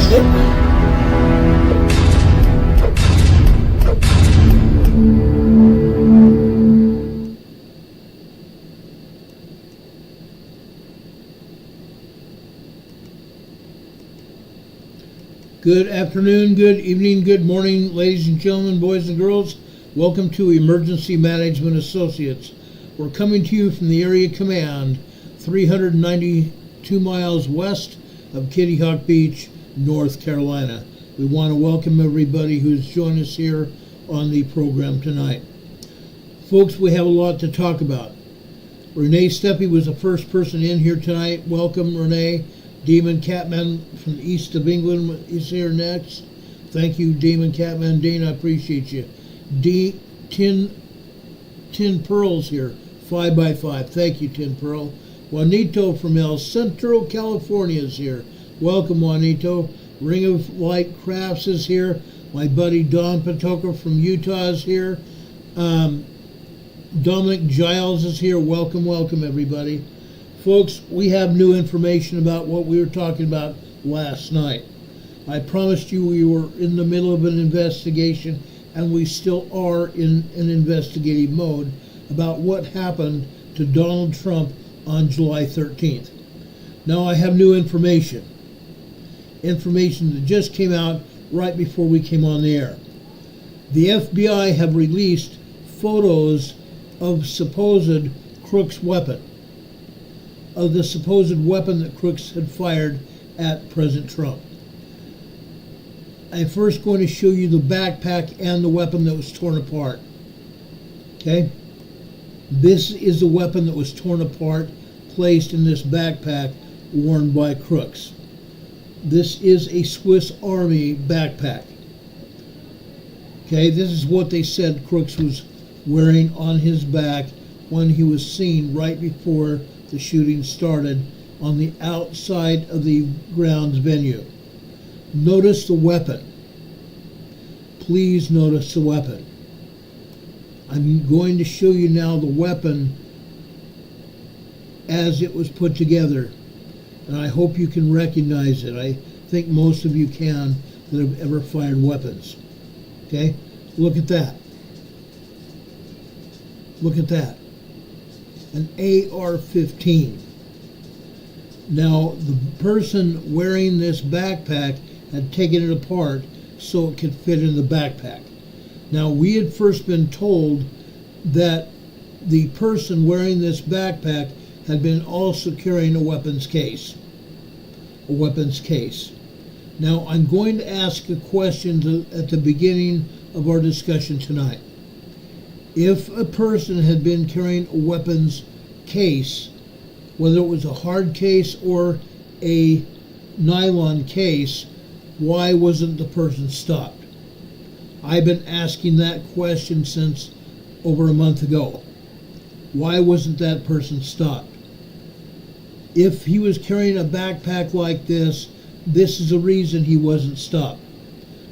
Good afternoon, good evening, good morning, ladies and gentlemen, boys and girls. Welcome to Emergency Management Associates. We're coming to you from the Area Command, 392 miles west of Kitty Hawk Beach, North Carolina. We want to welcome everybody who's joined us here on the program tonight. Folks, we have a lot to talk about. Renee Steppe was the first person in here tonight. Welcome, Renee. Demon Catman from the east of England is here next. Thank you, Demon Catman. Dane, I appreciate you. Tin Pearl's here, 5x5. Thank you, Tin Pearl. Juanito from El Centro, California is here. Welcome, Juanito. Ring of Light Crafts is here. My buddy Don Patoka from Utah is here. Dominic Giles is here. Welcome, welcome, everybody. Folks, we have new information about what we were talking about last night. I promised you we were in the middle of an investigation, and we still are in an investigative mode about what happened to Donald Trump on July 13th. Now I have new information that just came out right before we came on the air. The FBI have released photos of supposed Crook's weapon, of the supposed weapon that Crooks had fired at President Trump. I'm first going to show you the backpack and the weapon that was torn apart. Okay? This is the weapon that was torn apart, placed in this backpack worn by Crooks. This is a Swiss Army backpack. Okay, this is what they said Crooks was wearing on his back when he was seen right before the shooting started on the outside of the grounds venue. Notice the weapon. Please notice the weapon. I'm going to show you now the weapon as it was put together, and I hope you can recognize it. I think most of you can that have ever fired weapons. Okay? Look at that. Look at that. An AR-15. Now, the person wearing this backpack had taken it apart so it could fit in the backpack. Now, we had first been told that the person wearing this backpack had been also carrying a weapons case. A weapons case. Now, I'm going to ask a question at the beginning of our discussion tonight. If a person had been carrying a weapons case, whether it was a hard case or a nylon case, why wasn't the person stopped? I've been asking that question since over a month ago. Why wasn't that person stopped? If he was carrying a backpack like this is the reason he wasn't stopped.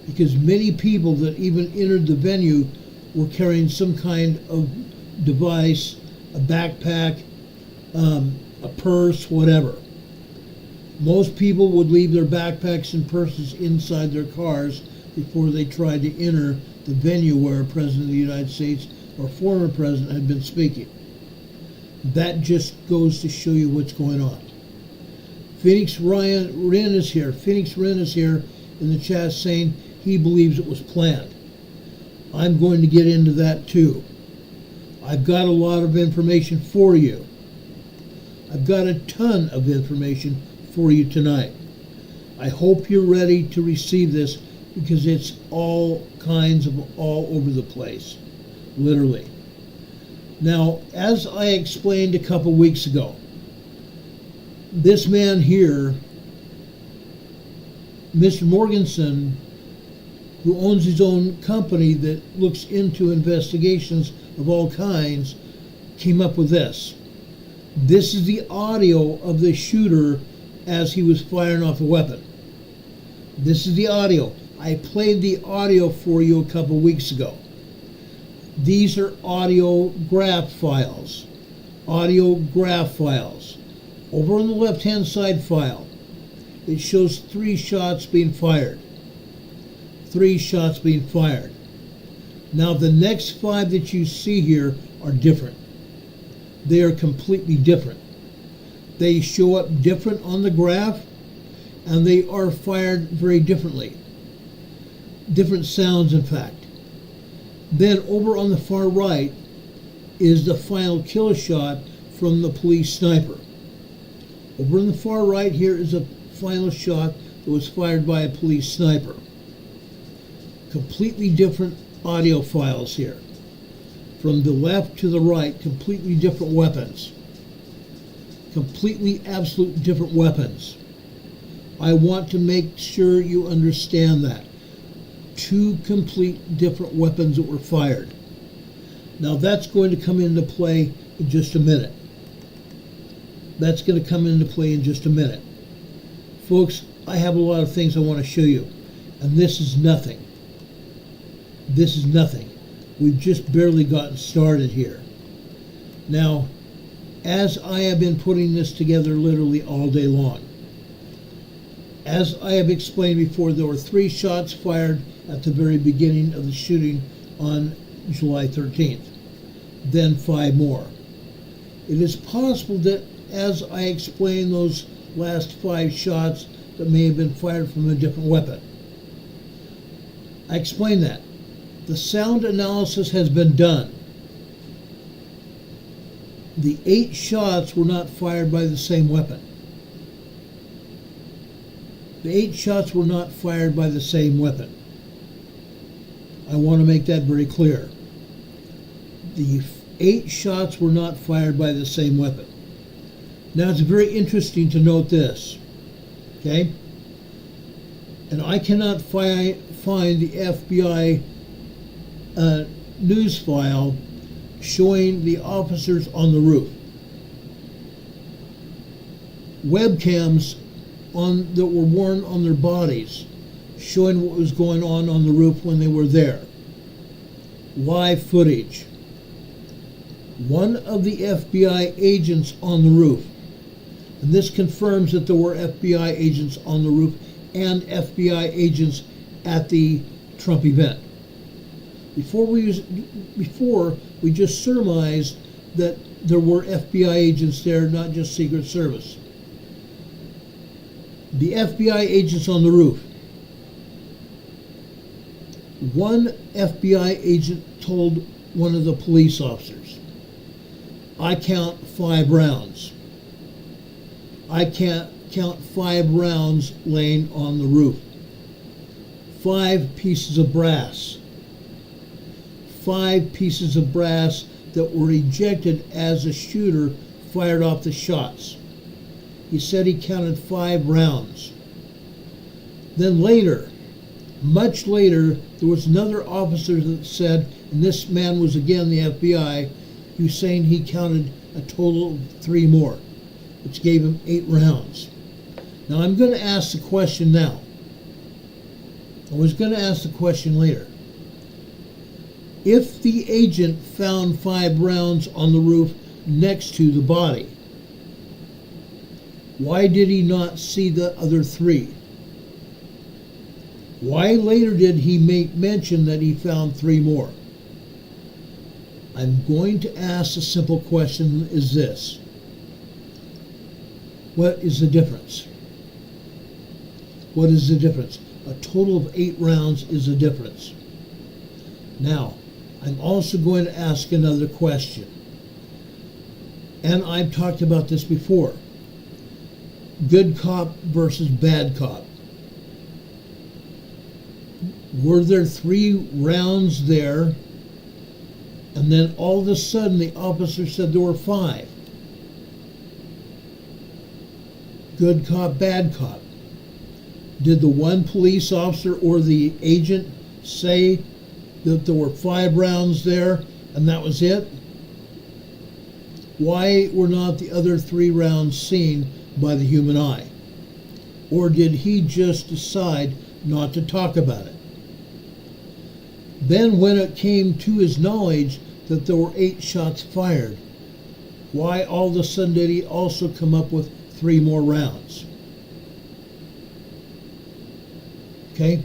Because many people that even entered the venue were carrying some kind of device, a backpack, a purse, whatever. Most people would leave their backpacks and purses inside their cars before they tried to enter the venue where a president of the United States or former president had been speaking. That just goes to show you what's going on. Phoenix Wren is here. Phoenix Wren is here in the chat saying he believes it was planned. I'm going to get into that too. I've got a lot of information for you. I've got a ton of information for you tonight. I hope you're ready to receive this because it's all kinds of all over the place, literally. Now, as I explained a couple weeks ago, this man here, Mr. Morganton, who owns his own company that looks into investigations of all kinds, came up with this. This is the audio of the shooter as he was firing off a weapon. This is the audio. I played the audio for you a couple weeks ago. These are audio graph files. Audio graph files. Over on the left-hand side file, it shows 3 shots being fired. 3 shots being fired. Now the next 5 that you see here are different. They are completely different. They show up different on the graph, and they are fired very differently. Different sounds, in fact. Then over on the far right is the final kill shot from the police sniper. Over on the far right here is a final shot that was fired by a police sniper. Completely different audio files here. From the left to the right, completely different weapons. Completely, absolute different weapons. I want to make sure you understand that. 2 complete different weapons that were fired. Now that's going to come into play in just a minute. That's going to come into play in just a minute. Folks, I have a lot of things I want to show you, and this is nothing. This is nothing. We've just barely gotten started here. Now, as I have been putting this together literally all day long, as I have explained before, there were 3 shots fired at the very beginning of the shooting on July 13th, then 5 more. It is possible that as I explain those last 5 shots that may have been fired from a different weapon. I explained that. The sound analysis has been done. The 8 shots were not fired by the same weapon. The 8 shots were not fired by the same weapon. I want to make that very clear. The 8 shots were not fired by the same weapon. Now it's very interesting to note this, okay? And I cannot find the FBI news file showing the officers on the roof. Webcams that were worn on their bodies showing what was going on the roof when they were there. Live footage. One of the FBI agents on the roof, and this confirms that there were FBI agents on the roof and FBI agents at the Trump event. Before we just surmised that there were FBI agents there, not just Secret Service. The FBI agents on the roof. One FBI agent told one of the police officers, I count 5 rounds. I can't count 5 rounds laying on the roof. 5 pieces of brass. 5 pieces of brass that were ejected as a shooter fired off the shots. He said he counted 5 rounds. Then later, much later, there was another officer that said, and this man was again the FBI, he was saying he counted a total of 3 more, which gave him 8 rounds. Now I'm going to ask the question now. I was going to ask the question later. If the agent found 5 rounds on the roof next to the body, why did he not see the other 3? Why later did he make mention that he found 3 more? I'm going to ask a simple question, is this. What is the difference? What is the difference? A total of 8 rounds is the difference. Now, I'm also going to ask another question. And I've talked about this before. Good cop versus bad cop. Were there 3 rounds there, and then all of a sudden the officer said there were 5? Good cop, bad cop. Did the one police officer or the agent say that there were 5 rounds there and that was it? Why were not the other 3 rounds seen by the human eye? Or did he just decide not to talk about it? Then when it came to his knowledge that there were 8 shots fired, why all of a sudden did he also come up with 3 more rounds? Okay?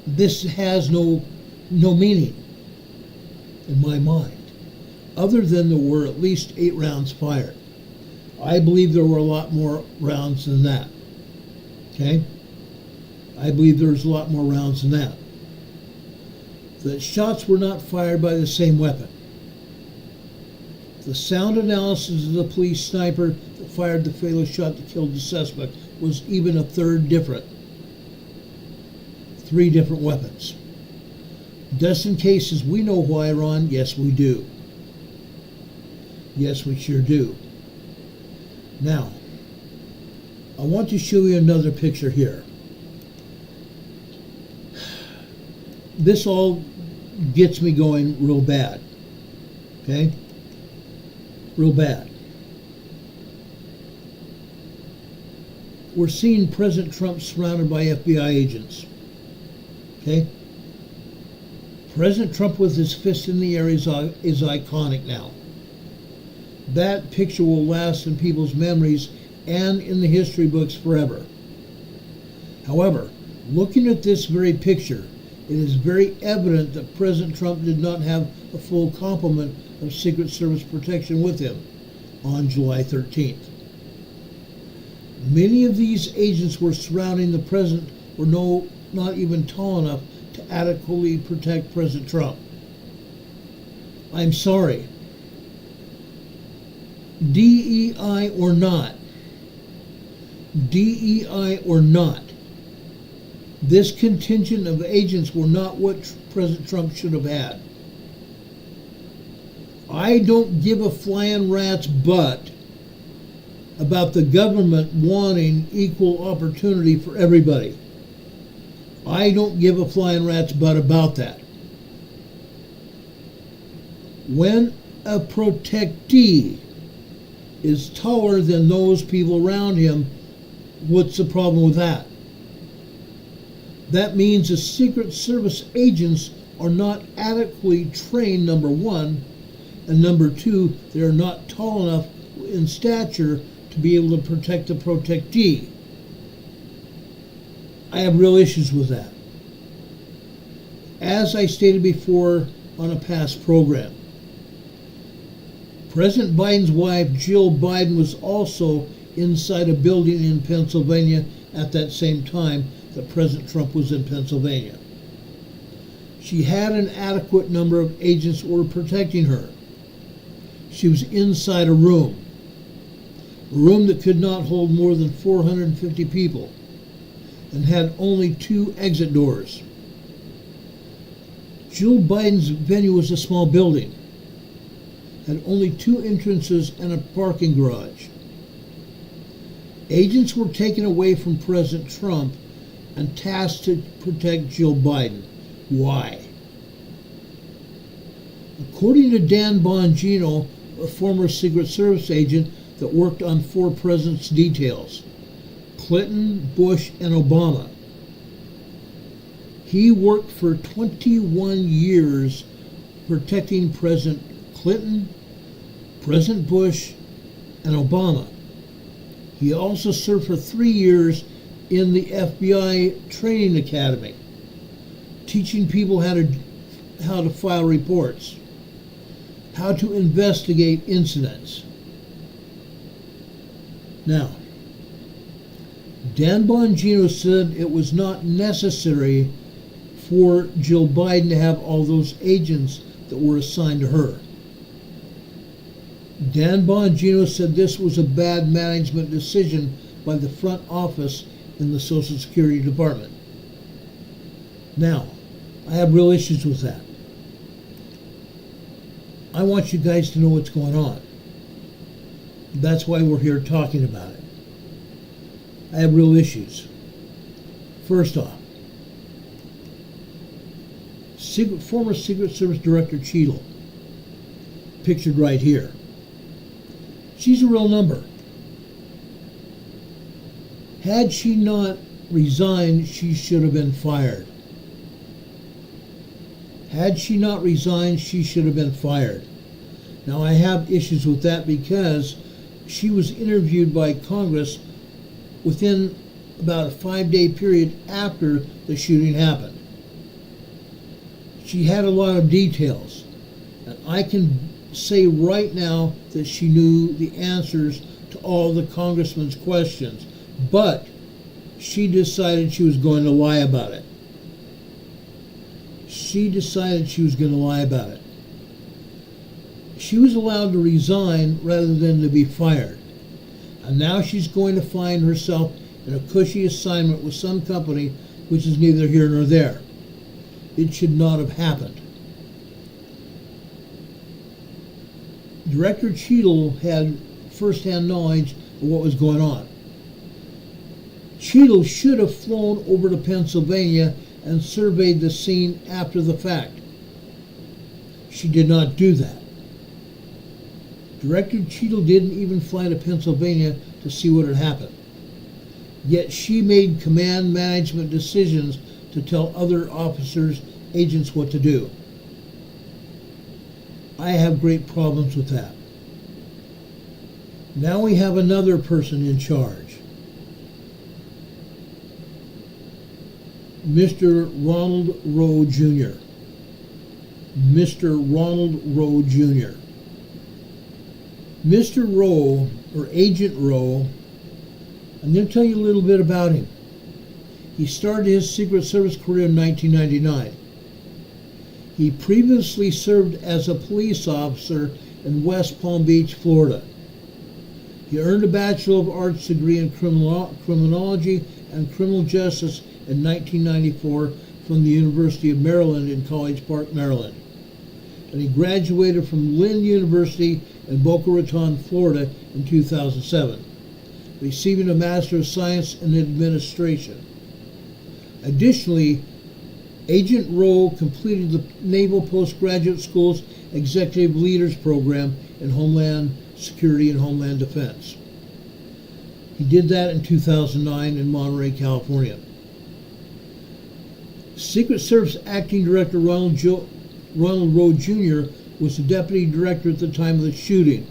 This has no meaning in my mind, other than there were at least 8 rounds fired. I believe there were a lot more rounds than that. Okay? I believe there's a lot more rounds than that. The shots were not fired by the same weapon. The sound analysis of the police sniper that fired the fatal shot that killed the suspect was even a third different. 3 different weapons. Dozen cases we know why, Ron? Yes, we do. Yes, we sure do. Now, I want to show you another picture here. This all gets me going real bad. Okay? Real bad. We're seeing President Trump surrounded by FBI agents. Okay? President Trump with his fist in the air is iconic now. That picture will last in people's memories and in the history books forever. However, looking at this very picture, it is very evident that President Trump did not have a full complement of Secret Service protection with him on July 13th. Many of these agents were surrounding the president were not even tall enough to adequately protect President Trump. I'm sorry. DEI or not, this contingent of agents were not what President Trump should have had. I don't give a flying rat's butt about the government wanting equal opportunity for everybody. I don't give a flying rat's butt about that. When a protectee is taller than those people around him, what's the problem with that? That means the Secret Service agents are not adequately trained, number one, and number two, they are not tall enough in stature to be able to protect the protectee. I have real issues with that. As I stated before on a past program, President Biden's wife, Jill Biden, was also inside a building in Pennsylvania at that same time that President Trump was in Pennsylvania. She had an adequate number of agents who were protecting her. She was inside a room that could not hold more than 450 people and had only 2 exit doors. Jill Biden's venue was a small building, had only 2 entrances and a parking garage. Agents were taken away from President Trump and tasked to protect Jill Biden. Why? According to Dan Bongino, a former Secret Service agent that worked on 4 presidents' details, Clinton, Bush, and Obama. He worked for 21 years protecting President Clinton, President Bush, and Obama. He also served for 3 years in the FBI Training Academy, teaching people how to file reports, how to investigate incidents. Now, Dan Bongino said it was not necessary for Jill Biden to have all those agents that were assigned to her. Dan Bongino said this was a bad management decision by the front office in the Social Security Department. Now, I have real issues with that. I want you guys to know what's going on. That's why we're here talking about it. I have real issues. First off, former Secret Service Director Cheadle, pictured right here. She's a real number. Had she not resigned, she should have been fired. Had she not resigned, she should have been fired. Now, I have issues with that because she was interviewed by Congress within about a 5-day period after the shooting happened. She had a lot of details, and I can say right now that she knew the answers to all the congressman's questions, but she decided she was going to lie about it. She decided she was going to lie about it. She was allowed to resign rather than to be fired. And now she's going to find herself in a cushy assignment with some company which is neither here nor there. It should not have happened. Director Cheadle had first-hand knowledge of what was going on. Cheadle should have flown over to Pennsylvania and surveyed the scene after the fact. She did not do that. Director Cheadle didn't even fly to Pennsylvania to see what had happened. Yet she made command management decisions to tell other officers, agents what to do. I have great problems with that. Now we have another person in charge. Mr. Ronald Rowe Jr. Mr. Ronald Rowe Jr. Mr. Rowe, or Agent Rowe, I'm going to tell you a little bit about him. He started his Secret Service career in 1999. He previously served as a police officer in West Palm Beach, Florida. He earned a Bachelor of Arts degree in criminology and criminal justice in 1994 from the University of Maryland in College Park, Maryland. And he graduated from Lynn University in Boca Raton, Florida in 2007, receiving a Master of Science in Administration. Additionally, Agent Rowe completed the Naval Postgraduate School's Executive Leaders Program in Homeland Security and Homeland Defense. He did that in 2009 in Monterey, California. Secret Service Acting Director Ronald Rowe Jr. was the Deputy Director at the time of the shooting.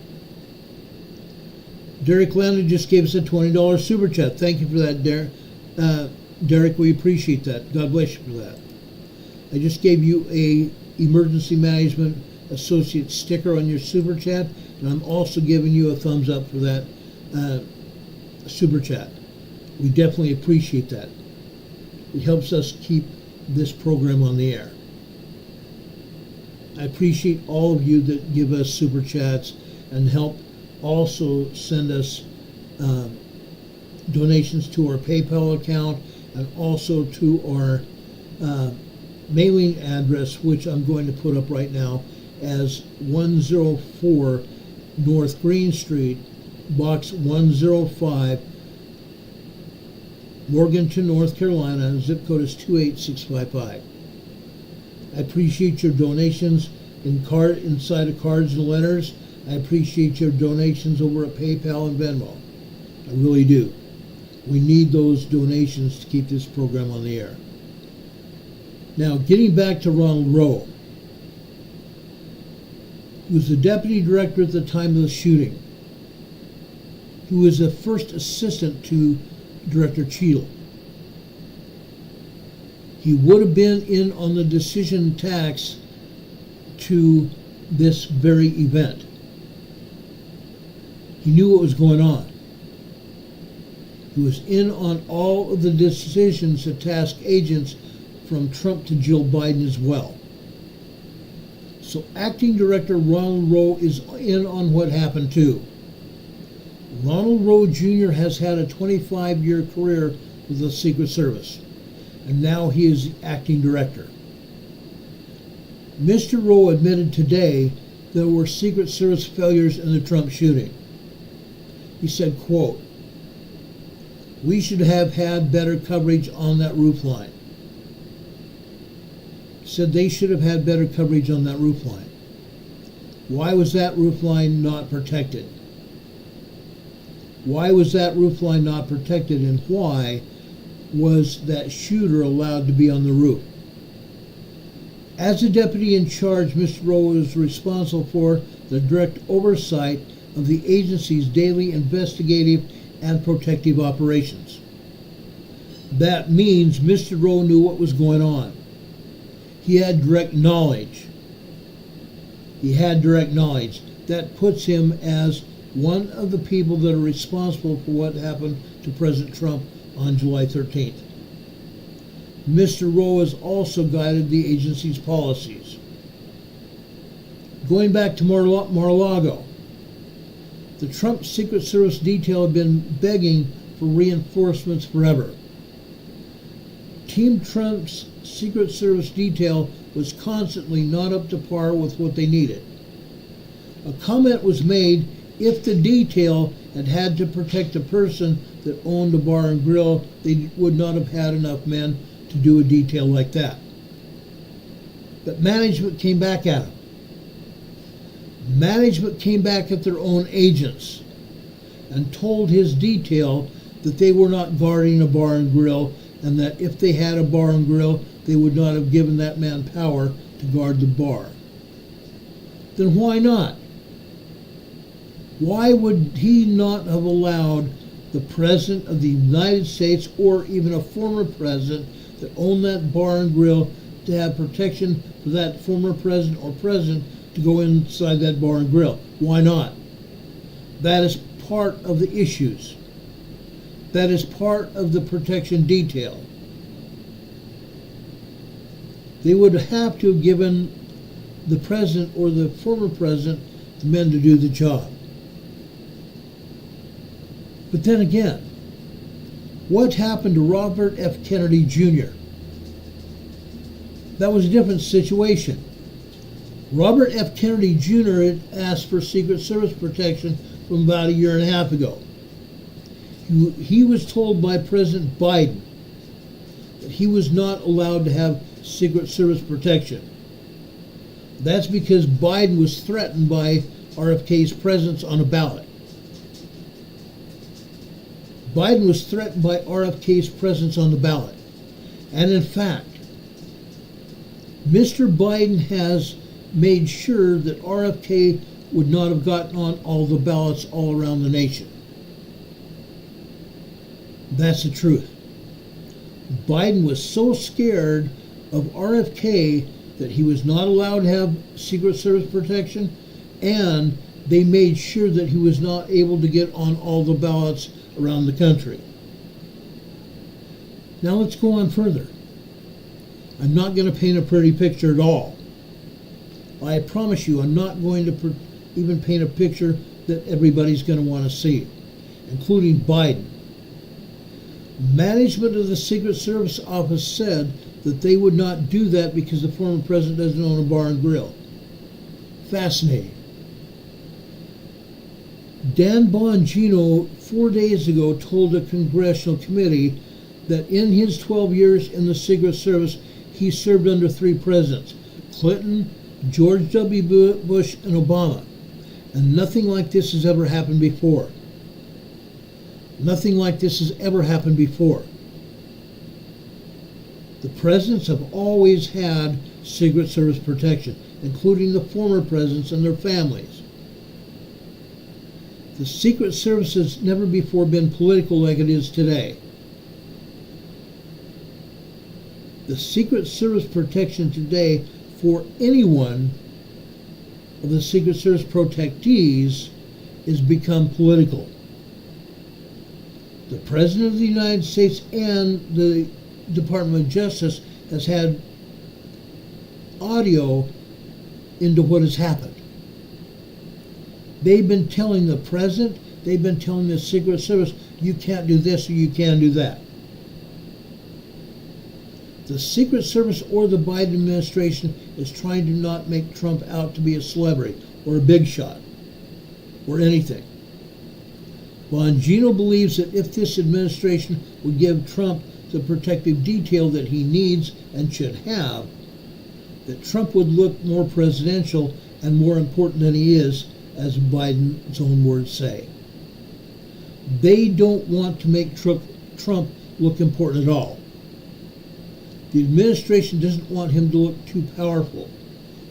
Derek Landon just gave us a $20 super chat. Thank you for that, Derek. We appreciate that. God bless you for that. I just gave you a Emergency Management Associate sticker on your super chat, and I'm also giving you a thumbs up for that super chat. We definitely appreciate that. It helps us keep this program on the air. I appreciate all of you that give us super chats and help also send us donations to our PayPal account and also to our mailing address, which I'm going to put up right now as 104 North Green Street, Box 105, Morganton, North Carolina. Zip code is 28655. I appreciate your donations inside of cards and letters. I appreciate your donations over at PayPal and Venmo. I really do. We need those donations to keep this program on the air. Now, getting back to Ronald Rowe. He was the Deputy Director at the time of the shooting. He was the first assistant to Director Cheadle. He would have been in on the decision tax to this very event. He knew what was going on. He was in on all of the decisions to task agents from Trump to Jill Biden as well. So Acting Director Ronald Rowe is in on what happened too. Ronald Rowe Jr. has had a 25-year career with the Secret Service, and now he is the Acting Director. Mr. Rowe admitted today there were Secret Service failures in the Trump shooting. He said, quote, "We should have had better coverage on that roof line." He said they should have had better coverage on that roof line. Why was that roof line not protected? Why was that roof line not protected, and why was that shooter allowed to be on the roof? As the deputy in charge, Mr. Rowe is responsible for the direct oversight of the agency's daily investigative and protective operations. That means Mr. Rowe knew what was going on. He had direct knowledge. That puts him as one of the people that are responsible for what happened to President Trump on July 13th. Mr. Rowe has also guided the agency's policies. Going back to Mar-a-Lago, the Trump Secret Service detail had been begging for reinforcements forever. Team Trump's Secret Service detail was constantly not up to par with what they needed. A comment was made if the detail had to protect a person that owned a bar and grill, they would not have had enough men to do a detail like that. But management came back at them. Management came back at their own agents and told his detail that they were not guarding a bar and grill, and that if they had a bar and grill, they would not have given that man power to guard the bar. Then why not? Why would he not have allowed the President of the United States, or even a former president that owned that bar and grill, to have protection for that former president or president to go inside that bar and grill? Why not? That is part of the issues. That is part of the protection detail. They would have to have given the president or the former president the men to do the job. But then again, what happened to Robert F. Kennedy Jr.? That was a different situation. Robert F. Kennedy Jr. had asked for Secret Service protection from about a year and a half ago. He was told by President Biden that he was not allowed to have Secret Service protection. That's because Biden was threatened by RFK's presence on a ballot. Biden was threatened by RFK's presence on the ballot. And in fact, Mr. Biden has made sure that RFK would not have gotten on all the ballots all around the nation. That's the truth. Biden was so scared of RFK that he was not allowed to have Secret Service protection, and they made sure that he was not able to get on all the ballots around the country. Now let's go on further. I'm not going to paint a pretty picture at all. I promise you, I'm not going to even paint a picture that everybody's going to want to see, including Biden. Management of the Secret Service office said that they would not do that because the former president doesn't own a bar and grill. Fascinating. Dan Bongino 4 days ago told a congressional committee that in his 12 years in the Secret Service, he served under 3 presidents: Clinton, George W. Bush, and Obama. And nothing like this has ever happened before. Nothing like this has ever happened before. The presidents have always had Secret Service protection, including the former presidents and their families. The Secret Service has never before been political like it is today. The Secret Service protection today for anyone of the Secret Service protectees is become political. The President of the United States and the Department of Justice has had audio into what has happened. They've been telling the President, they've been telling the Secret Service, you can't do this or you can't do that. The Secret Service or the Biden administration is trying to not make Trump out to be a celebrity or a big shot or anything. Bongino believes that if this administration would give Trump the protective detail that he needs and should have, that Trump would look more presidential and more important than he is, as Biden's own words say. They don't want to make Trump look important at all. The administration doesn't want him to look too powerful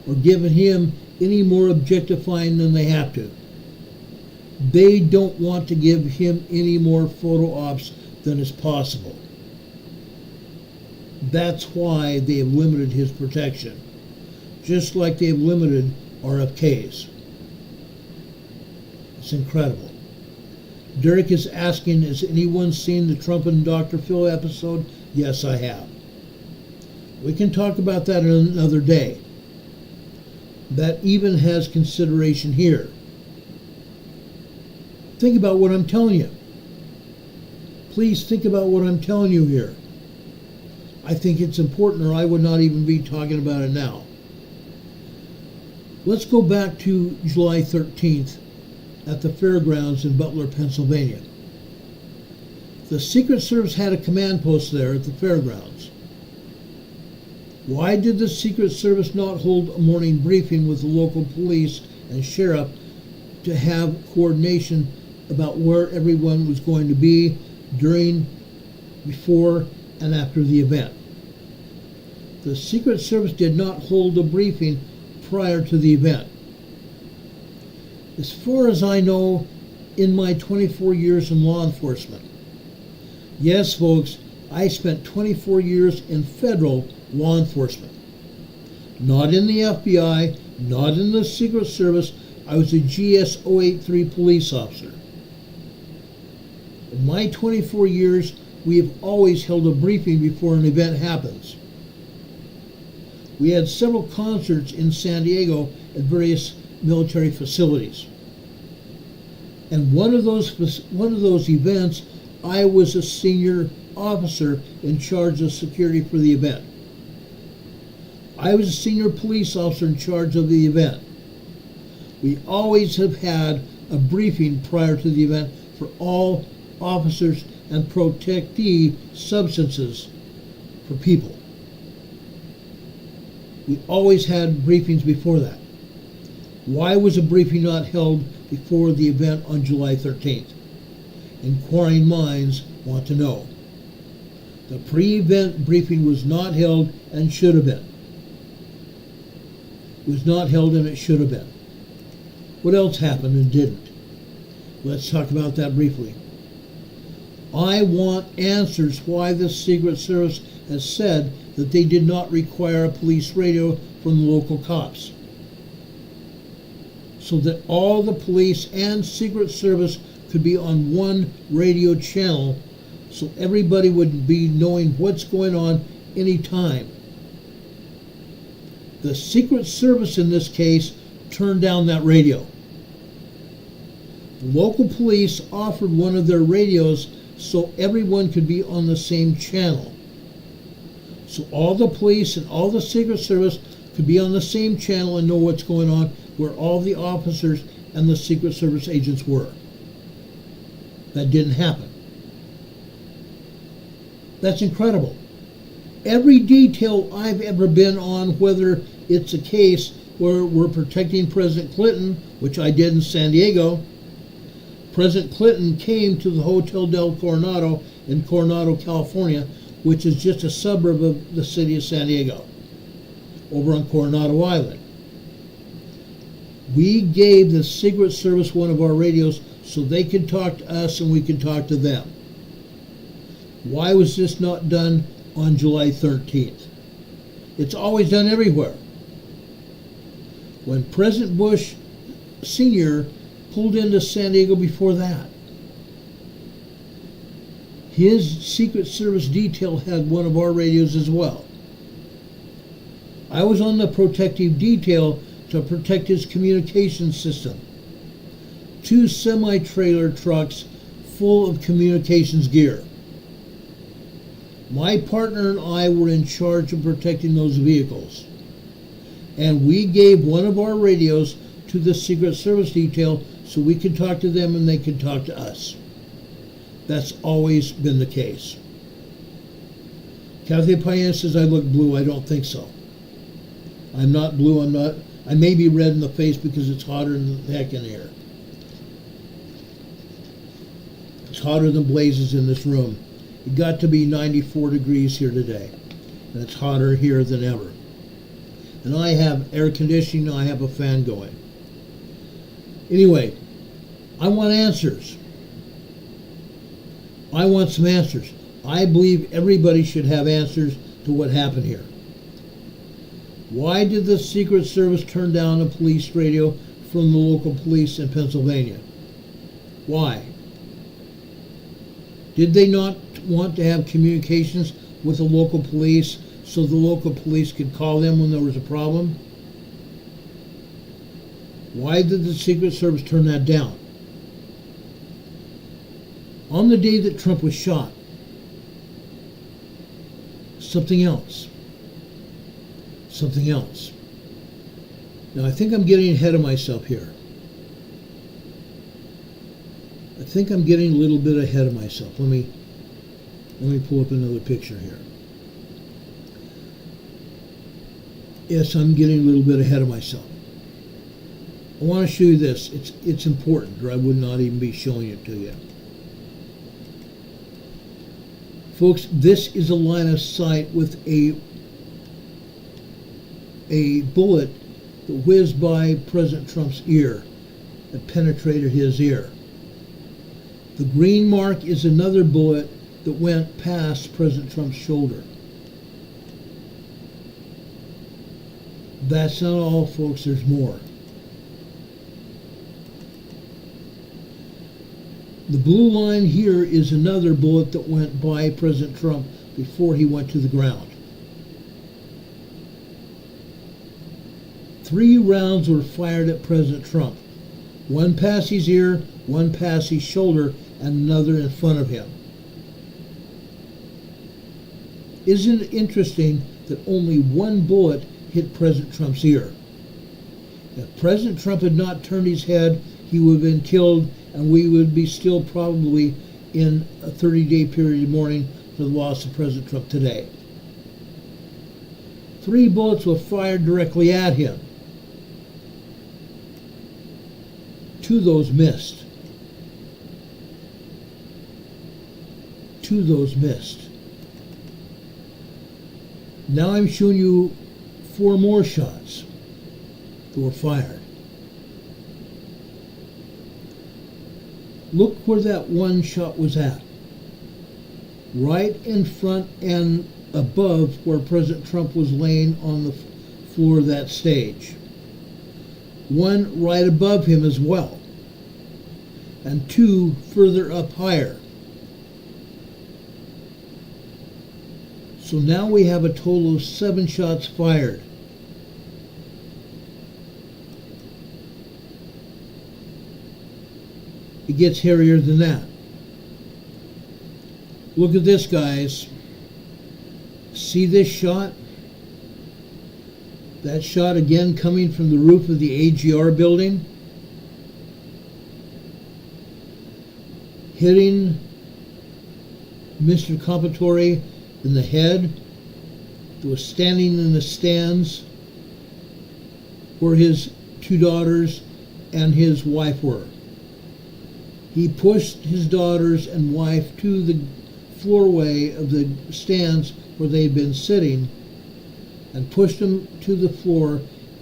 or giving him any more objectifying than they have to. They don't want to give him any more photo ops than is possible. That's why they have limited his protection, just like they have limited RFK's. It's incredible. Derek is asking, has anyone seen the Trump and Dr. Phil episode? Yes, I have. We can talk about that another day. That even has consideration here. Think about what I'm telling you. Please think about what I'm telling you here. I think it's important, or I would not even be talking about it now. Let's go back to July 13th at the fairgrounds in Butler, Pennsylvania. The Secret Service had a command post there at the fairgrounds. Why did the Secret Service not hold a morning briefing with the local police and sheriff to have coordination about where everyone was going to be during, before, and after the event? The Secret Service did not hold a briefing prior to the event. As far as I know, in my 24 years in law enforcement, yes, folks, I spent 24 years in federal law enforcement. Not in the FBI, not in the Secret Service. I was a GS 083 police officer. In my 24 years, we have always held a briefing before an event happens. We had several concerts in San Diego at various military facilities. And one of those events, I was a senior officer in charge of security for the event. I was a senior police officer in charge of the event. We always have had a briefing prior to the event for all officers and protectee substances for people. We always had briefings before that. Why was a briefing not held before the event on July 13th? Inquiring minds want to know. The pre-event briefing was not held and should have been. It was not held and it should have been. What else happened and didn't? Let's talk about that briefly. I want answers why the Secret Service has said that they did not require a police radio from the local cops, so that all the police and Secret Service could be on one radio channel, so everybody would be knowing what's going on anytime. The Secret Service in this case turned down that radio. The local police offered one of their radios so everyone could be on the same channel. So all the police and all the Secret Service could be on the same channel and know what's going on, where all the officers and the Secret Service agents were. That didn't happen. That's incredible. Every detail I've ever been on, whether it's a case where we're protecting President Clinton, which I did in San Diego. President Clinton came to the Hotel del Coronado in Coronado, California, which is just a suburb of the city of San Diego, over on Coronado Island. We gave the Secret Service one of our radios so they could talk to us and we could talk to them. Why was this not done on July 13th? It's always done everywhere. When President Bush Sr. pulled into San Diego before that, his Secret Service detail had one of our radios as well. I was on the protective detail to protect his communication system. 2 semi-trailer trucks full of communications gear. My partner and I were in charge of protecting those vehicles. And we gave one of our radios to the Secret Service detail so we could talk to them and they could talk to us. That's always been the case. Kathy Payne says I look blue. I don't think so. I'm not blue. I may be red in the face because it's hotter than the heck in here. It's hotter than blazes in this room. It got to be 94 degrees here today. And it's hotter here than ever. And I have air conditioning. I have a fan going. Anyway, I want answers. I want some answers. I believe everybody should have answers to what happened here. Why did the Secret Service turn down a police radio from the local police in Pennsylvania? Why? Did they not want to have communications with the local police so the local police could call them when there was a problem? Why did the Secret Service turn that down? On the day that Trump was shot, something else. Something else. Now, I think I'm getting ahead of myself here. I think I'm getting a little bit ahead of myself. Let me pull up another picture here. Yes, I'm getting a little bit ahead of myself. I want to show you this. It's important, or I would not even be showing it to you. Folks, this is a line of sight with a bullet that whizzed by President Trump's ear, that penetrated his ear. The green mark is another bullet that went past President Trump's shoulder. That's not all, folks. There's more. The blue line here is another bullet that went by President Trump before he went to the ground. 3 rounds were fired at President Trump. One past his ear, one past his shoulder, and another in front of him. Isn't it interesting that only one bullet hit President Trump's ear? If President Trump had not turned his head, he would have been killed, and we would be still probably in a 30-day period of mourning for the loss of President Trump today. 3 bullets were fired directly at him. 2 of those missed. 2 of those missed. Now I'm showing you 4 more shots that were fired. Look where that one shot was at. Right in front and above where President Trump was laying on the floor of that stage. One right above him as well. And 2 further up higher. So now we have a total of 7 shots fired. It gets hairier than that. Look at this, guys. See this shot? That shot again coming from the roof of the AGR building. Hitting Mr. Compatore in the head, that was standing in the stands where his 2 daughters and his wife were. He pushed his daughters and wife to the floorway of the stands where they'd been sitting and pushed them to the floor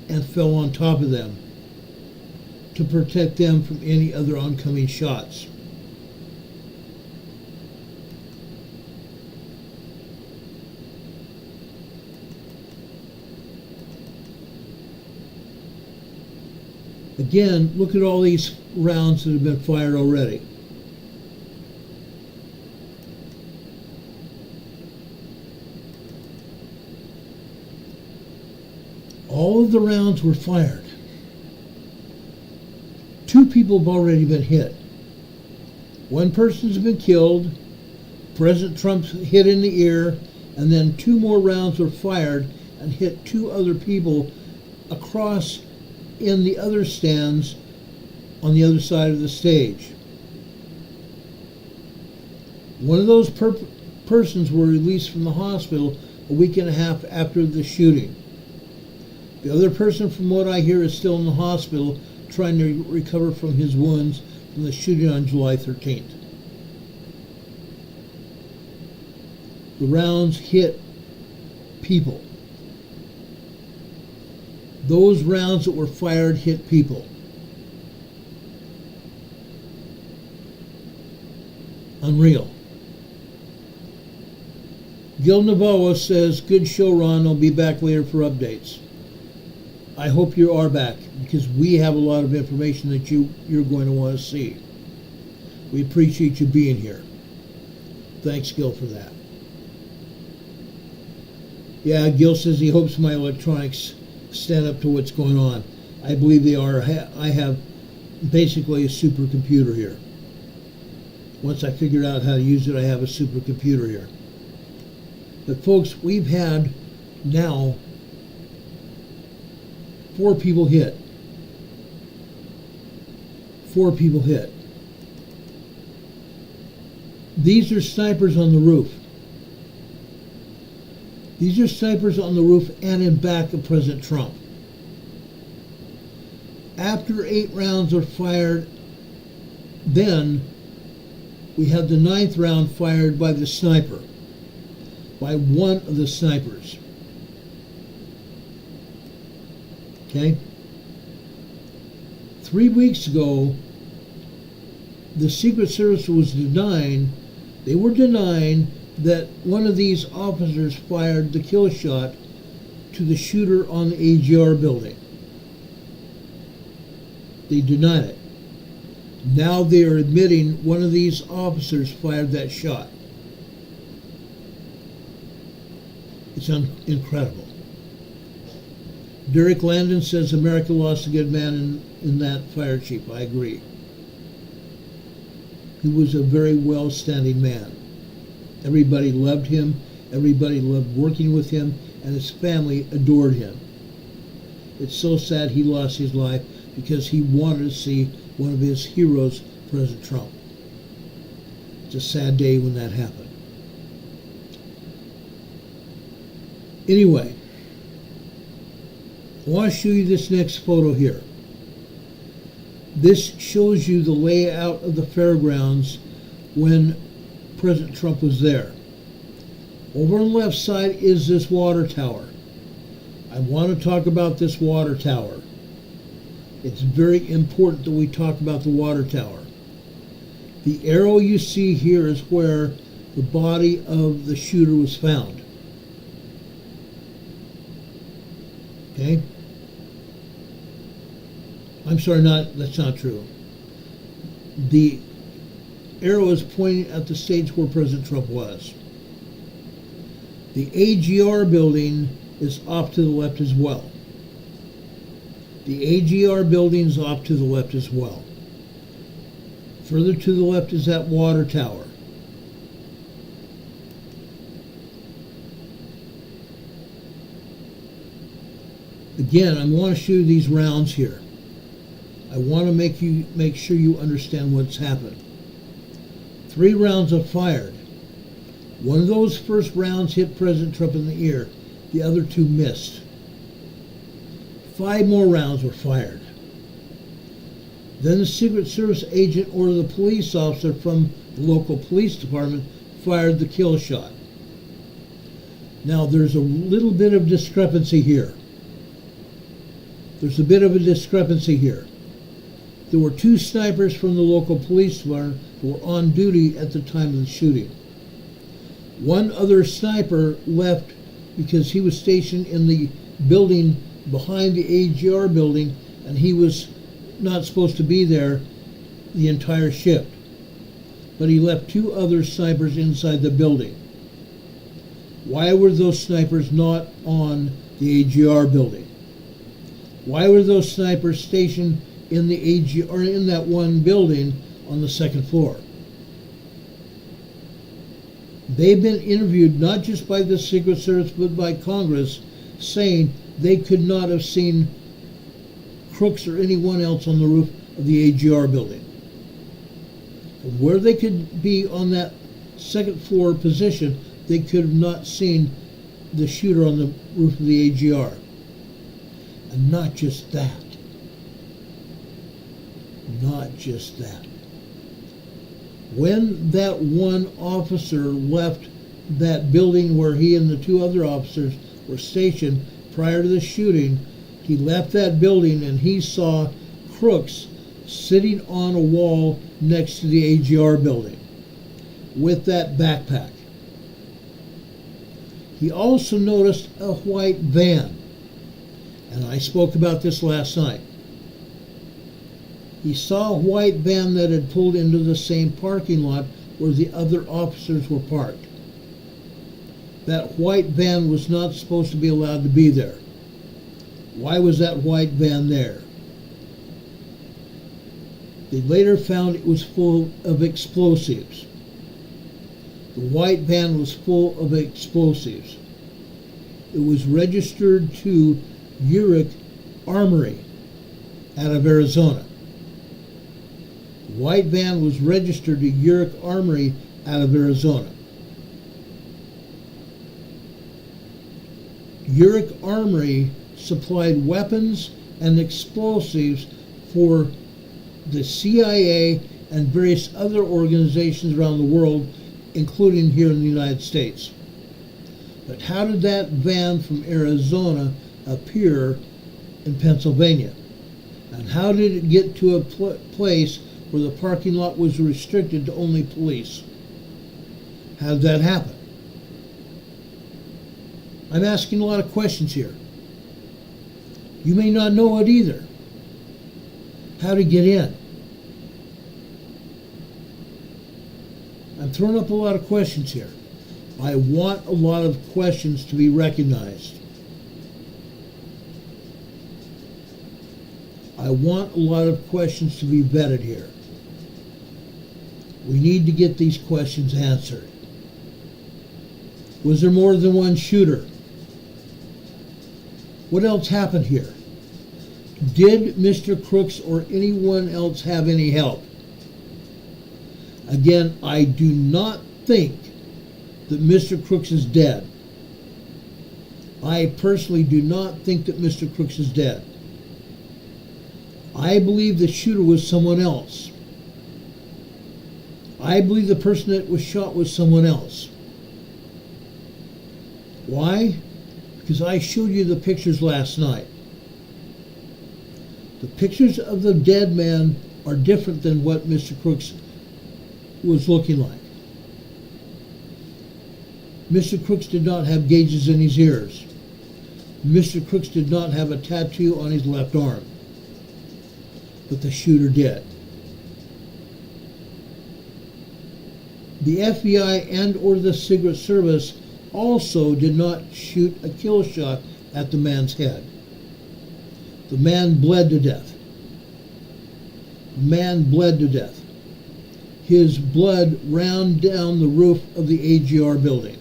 and fell on top of them to protect them from any other oncoming shots. Again, look at all these rounds that have been fired already. All of the rounds were fired. 2 people have already been hit. 1 person's been killed. President Trump's hit in the ear, and then 2 more rounds were fired and hit 2 other people across in the other stands on the other side of the stage. One of those persons were released from the hospital a week and a half after the shooting. The other person, from what I hear, is still in the hospital trying to recover from his wounds from the shooting on July 13th. The rounds hit people. Those rounds that were fired hit people. Unreal. Gil Navoa says, good show, Ron. I'll be back later for updates. I hope you are back, because we have a lot of information that you're going to want to see. We appreciate you being here. Thanks, Gil, for that. Yeah, Gil says he hopes my electronics stand up to what's going on. I believe they are. I have basically a supercomputer here. Once I figured out how to use it, I have a supercomputer here. But folks, we've had now 4 people hit. 4 people hit. These are snipers on the roof. These are snipers on the roof and in back of President Trump. After 8 rounds are fired, then we have the 9th round fired by the sniper, by one of the snipers. Okay? 3 weeks ago, the Secret Service was denying that one of these officers fired the kill shot to the shooter on the AGR building. They denied it. Now they are admitting one of these officers fired that shot. It's incredible. Derek Landon says America lost a good man in that fire chief. I agree. He was a very well-standing man. Everybody loved him. Everybody loved working with him, and his family adored him. It's so sad he lost his life because he wanted to see one of his heroes, President Trump. It's a sad day when that happened. Anyway, I want to show you this next photo here. This shows you the layout of the fairgrounds when President Trump was there. Over on the left side is this water tower. I want to talk about this water tower. It's very important that we talk about the water tower. The arrow you see here is where the body of the shooter was found. Okay? I'm sorry, that's not true. The arrow is pointing at the stage where President Trump was. The AGR building is off to the left as well. The AGR building is off to the left as well. Further to the left is that water tower. Again, I want to show you these rounds here. I want to make sure you understand what's happened. 3 rounds are fired. One of those first rounds hit President Trump in the ear. The other 2 missed. 5 more rounds were fired. Then the Secret Service agent or the police officer from the local police department fired the kill shot. Now there's a little bit of discrepancy here. There were 2 snipers from the local police department who were on duty at the time of the shooting. One other sniper left because he was stationed in the building behind the AGR building, and he was not supposed to be there the entire shift. But he left 2 other snipers inside the building. Why were those snipers not on the AGR building? Why were those snipers stationed in the AGR, or in that one building on the 2nd floor? They've been interviewed not just by the Secret Service but by Congress, saying they could not have seen crooks or anyone else on the roof of the AGR building. From where they could be on that 2nd floor position, they could have not seen the shooter on the roof of the AGR. And not just that. When that one officer left that building where he and the 2 other officers were stationed prior to the shooting, he left that building and he saw crooks sitting on a wall next to the AGR building with that backpack. He also noticed a white van, and I spoke about this last night. He saw a white van that had pulled into the same parking lot where the other officers were parked. That white van was not supposed to be allowed to be there. Why was that white van there? They later found it was full of explosives. The white van was full of explosives. It was registered to Uric Armory out of Arizona. The white van was registered to Uric Armory out of Arizona. Uric Armory supplied weapons and explosives for the CIA and various other organizations around the world, including here in the United States. But how did that van from Arizona appear in Pennsylvania? And how did it get to a place where the parking lot was restricted to only police? How did that happen? I'm asking a lot of questions here. You may not know it either. How to get in? I'm throwing up a lot of questions here. I want a lot of questions to be recognized. I want a lot of questions to be vetted here. We need to get these questions answered. Was there more than one shooter? What else happened here? Did Mr. Crooks or anyone else have any help? Again, I do not think that Mr. Crooks is dead. I personally do not think that Mr. Crooks is dead. I believe the shooter was someone else. I believe the person that was shot was someone else. Why? Because I showed you the pictures last night. The pictures of the dead man are different than what Mr. Crooks was looking like. Mr. Crooks did not have gauges in his ears. Mr. Crooks did not have a tattoo on his left arm. But the shooter did. The FBI and or the Secret Service also did not shoot a kill shot at the man's head. The man bled to death. The man bled to death. His blood ran down the roof of the AGR building.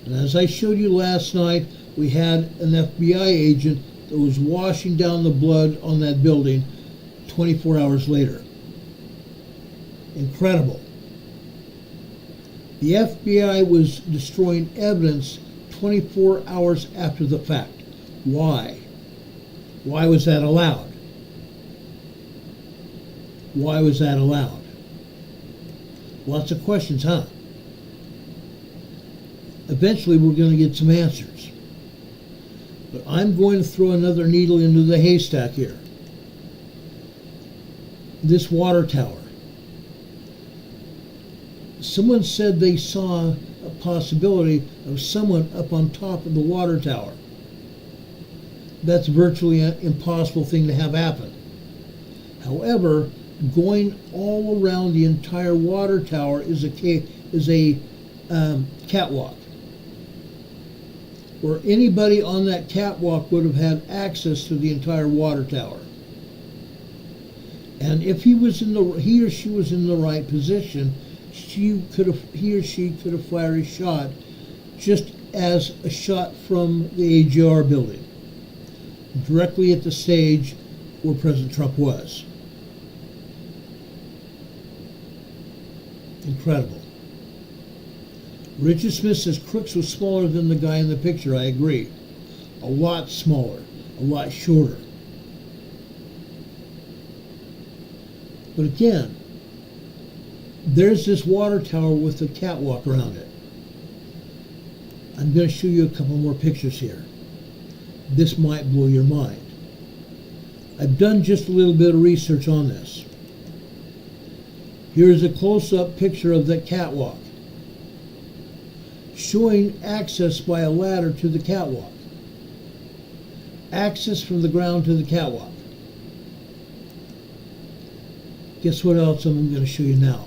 And as I showed you last night, we had an FBI agent that was washing down the blood on that building 24 hours later. Incredible. The FBI was destroying evidence 24 hours after the fact. Why? Why was that allowed? Why was that allowed? Lots of questions, huh? Eventually we're going to get some answers. But I'm going to throw another needle into the haystack here. This water tower. Someone said they saw a possibility of someone up on top of the water tower. That's virtually an impossible thing to have happen. However, going all around the entire water tower is a catwalk, where anybody on that catwalk would have had access to the entire water tower. And if he or she was in the right position, he or she could have fired a shot, just as a shot from the AGR building, directly at the stage where President Trump was. Incredible. Richard Smith says Crooks was smaller than the guy in the picture. I agree. A lot smaller, a lot shorter. But again, there's this water tower with a catwalk around it. I'm going to show you a couple more pictures here. This might blow your mind. I've done just a little bit of research on this. Here's a close-up picture of that catwalk. showing access by a ladder to the catwalk. Access from the ground to the catwalk. Guess what else I'm going to show you now?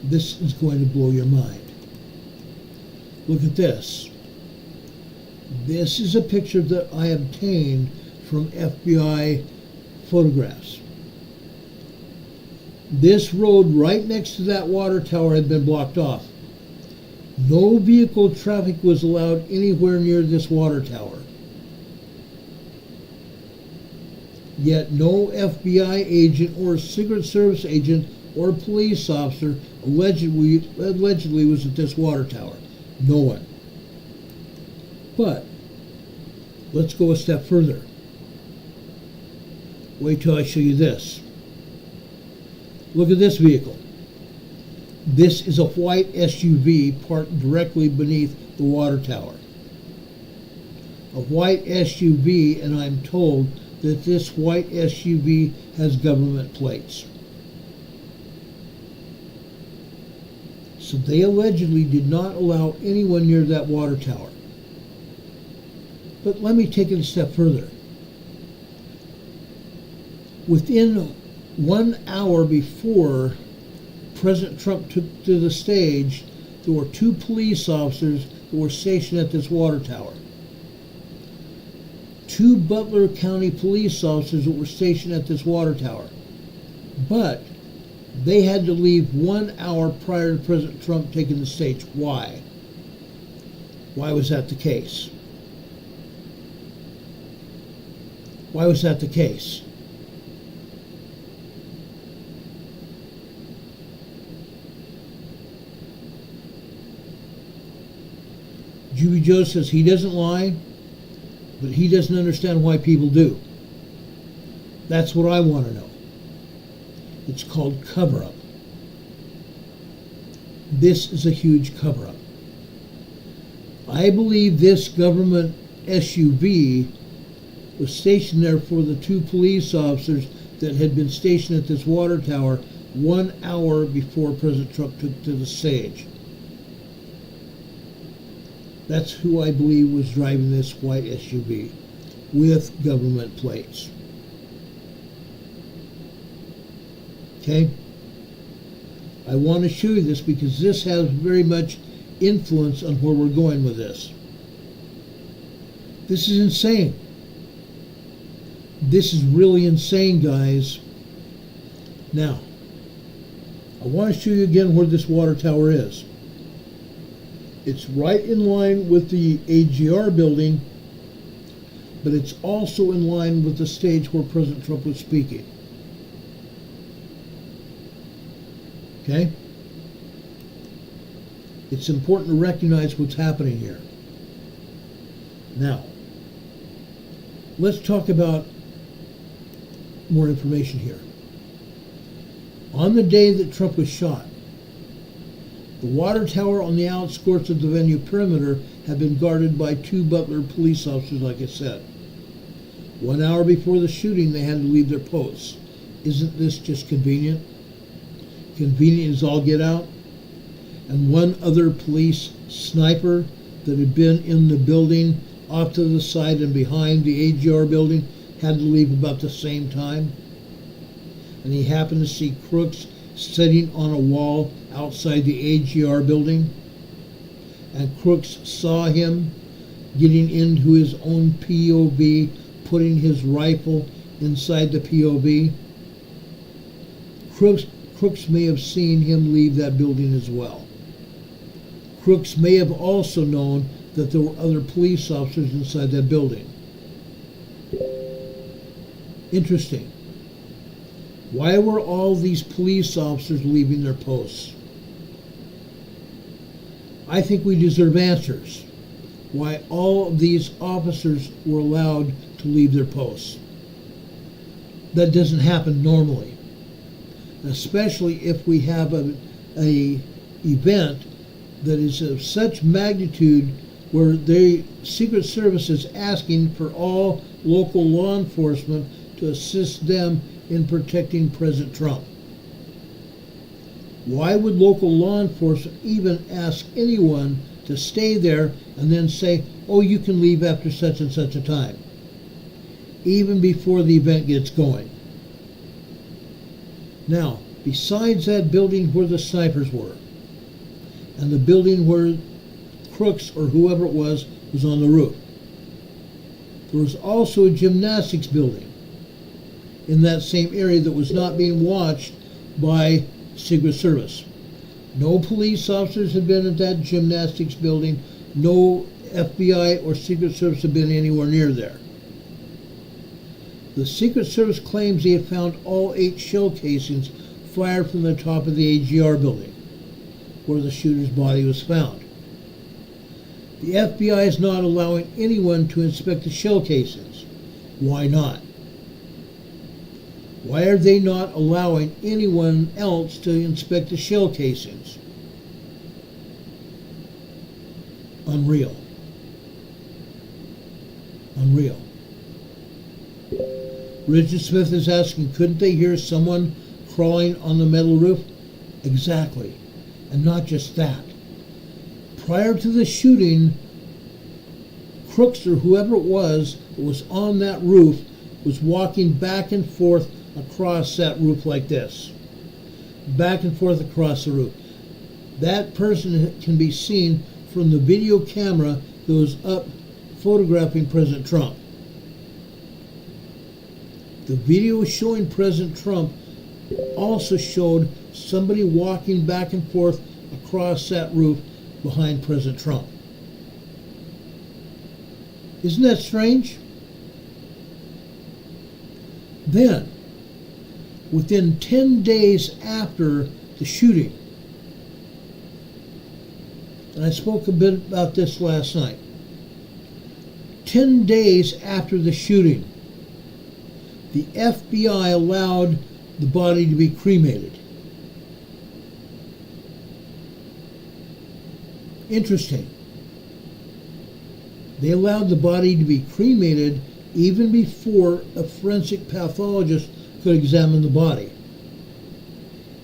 This is going to blow your mind. Look at this. This is a picture that I obtained from FBI photographs. This road right next to that water tower had been blocked off. No vehicle traffic was allowed anywhere near this water tower. Yet no FBI agent or Secret Service agent or police officer allegedly was at this water tower. No one. But let's go a step further. Wait till I show you this. Look at this vehicle. This is a white SUV parked directly beneath the water tower. A white SUV, and I'm told that this white SUV has government plates. So they allegedly did not allow anyone near that water tower. But let me take it a step further. Within 1 hour before President Trump took to the stage, there were 2 police officers that were stationed at this water tower. 2 Butler County police officers that were stationed at this water tower. But they had to leave 1 hour prior to President Trump taking the stage. Why? Why was that the case? Why was that the case? Juby Joe says he doesn't lie, but he doesn't understand why people do. That's what I want to know. It's called cover-up. This is a huge cover-up. I believe this government SUV was stationed there for the 2 police officers that had been stationed at this water tower 1 hour before President Trump took to the stage. That's who I believe was driving this white SUV with government plates. Okay? I want to show you this because this has very much influence on where we're going with this. This is insane. This is really insane, guys. Now, I want to show you again where this water tower is. It's right in line with the AGR building, but it's also in line with the stage where President Trump was speaking. Okay? It's important to recognize what's happening here. Now, let's talk about more information here. On the day that Trump was shot, the water tower on the outskirts of the venue perimeter had been guarded by 2 Butler police officers, like I said. 1 hour before the shooting, they had to leave their posts. Isn't this just convenient? Convenient as all get out? And 1 other police sniper that had been in the building off to the side and behind the AGR building had to leave about the same time. And he happened to see Crooks sitting on a wall outside the AGR building. And Crooks saw him getting into his own POV, putting his rifle inside the POV. Crooks may have seen him leave that building as well. Crooks may have also known that there were other police officers inside that building. Interesting. Why were all these police officers leaving their posts? I think we deserve answers. Why all of these officers were allowed to leave their posts. That doesn't happen normally. Especially if we have a event that is of such magnitude where the Secret Service is asking for all local law enforcement to assist them in protecting President Trump. Why would local law enforcement even ask anyone to stay there and then say, oh, you can leave after such and such a time, even before the event gets going. Now, besides that building where the snipers were, and the building where Crooks or whoever it was on the roof, there was also a gymnastics building in that same area that was not being watched by Secret Service. No police officers had been at that gymnastics building. No FBI or Secret Service had been anywhere near there. The Secret Service claims they had found all 8 shell casings fired from the top of the AGR building, where the shooter's body was found. The FBI is not allowing anyone to inspect the shell casings. Why not? Why are they not allowing anyone else to inspect the shell casings? Unreal. Unreal. Richard Smith is asking, couldn't they hear someone crawling on the metal roof? Exactly. And not just that. Prior to the shooting, Crooks or whoever it was that was on that roof was walking back and forth across that roof like this. Back and forth across the roof. That person can be seen from the video camera that was up photographing President Trump. The video showing President Trump also showed somebody walking back and forth across that roof behind President Trump. Isn't that strange? Then, within 10 days after the shooting, and I spoke a bit about this last night, 10 days after the shooting, the FBI allowed the body to be cremated. Interesting. They allowed the body to be cremated even before a forensic pathologist could examine the body.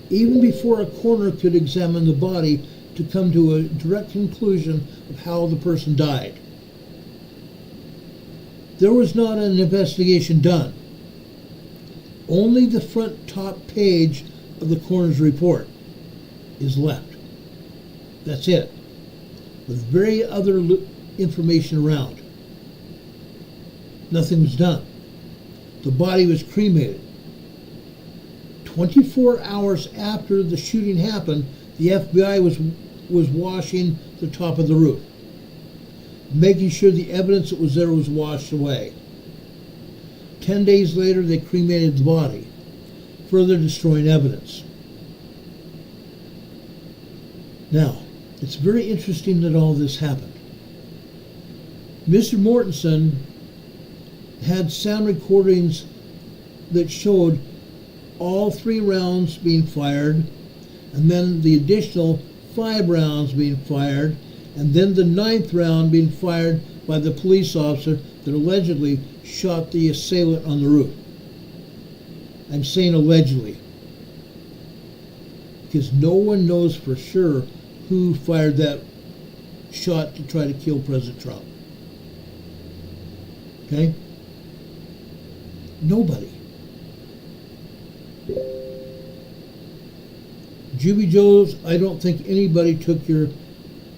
Even before a coroner could examine the body to come to a direct conclusion of how the person died. There was not an investigation done. Only the front top page of the coroner's report is left. That's it. With very other information around. Nothing was done. The body was cremated. 24 hours after the shooting happened, the FBI was washing the top of the roof, making sure the evidence that was there was washed away. 10 days later, they cremated the body, further destroying evidence. Now, it's very interesting that all this happened. Mr. Mortensen had sound recordings that showed all 3 rounds being fired, and then the additional 5 rounds being fired, and then the 9th round being fired by the police officer that allegedly shot the assailant on the roof. I'm saying allegedly, because no one knows for sure who fired that shot to try to kill President Trump. Okay? Nobody. Juby Joe's, I don't think anybody took your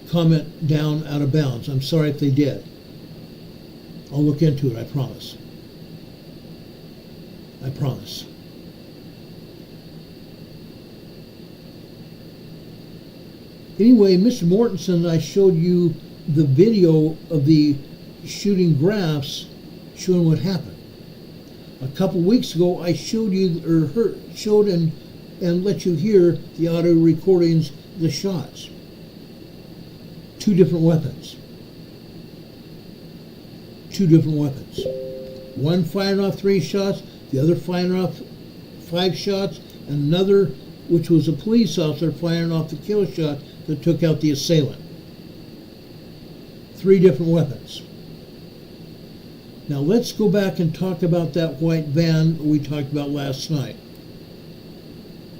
comment down out of bounds. I'm sorry if they did. I'll look into it, I promise. I promise. Anyway, Mr. Mortensen, I showed you the video of the shooting graphs showing what happened. A couple weeks ago, I showed you, showed and let you hear the audio recordings of the shots. 2 different weapons. 2 different weapons. One firing off 3 shots, the other firing off 5 shots, and another, which was a police officer, firing off the kill shot that took out the assailant. 3 different weapons. Now let's go back and talk about that white van we talked about last night.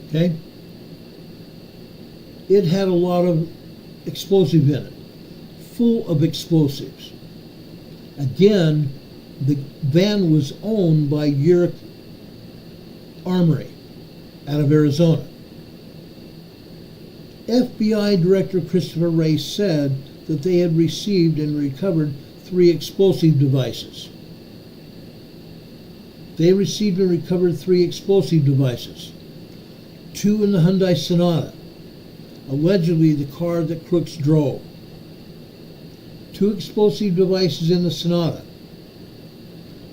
Okay? It had a lot of explosive in it. full of explosives. Again, the van was owned by Urick Armory out of Arizona. FBI Director Christopher Wray said that they had received and recovered 3 explosive devices. They received and recovered 3 explosive devices. 2 in the Hyundai Sonata, allegedly the car that Crooks drove. 2 explosive devices in the Sonata,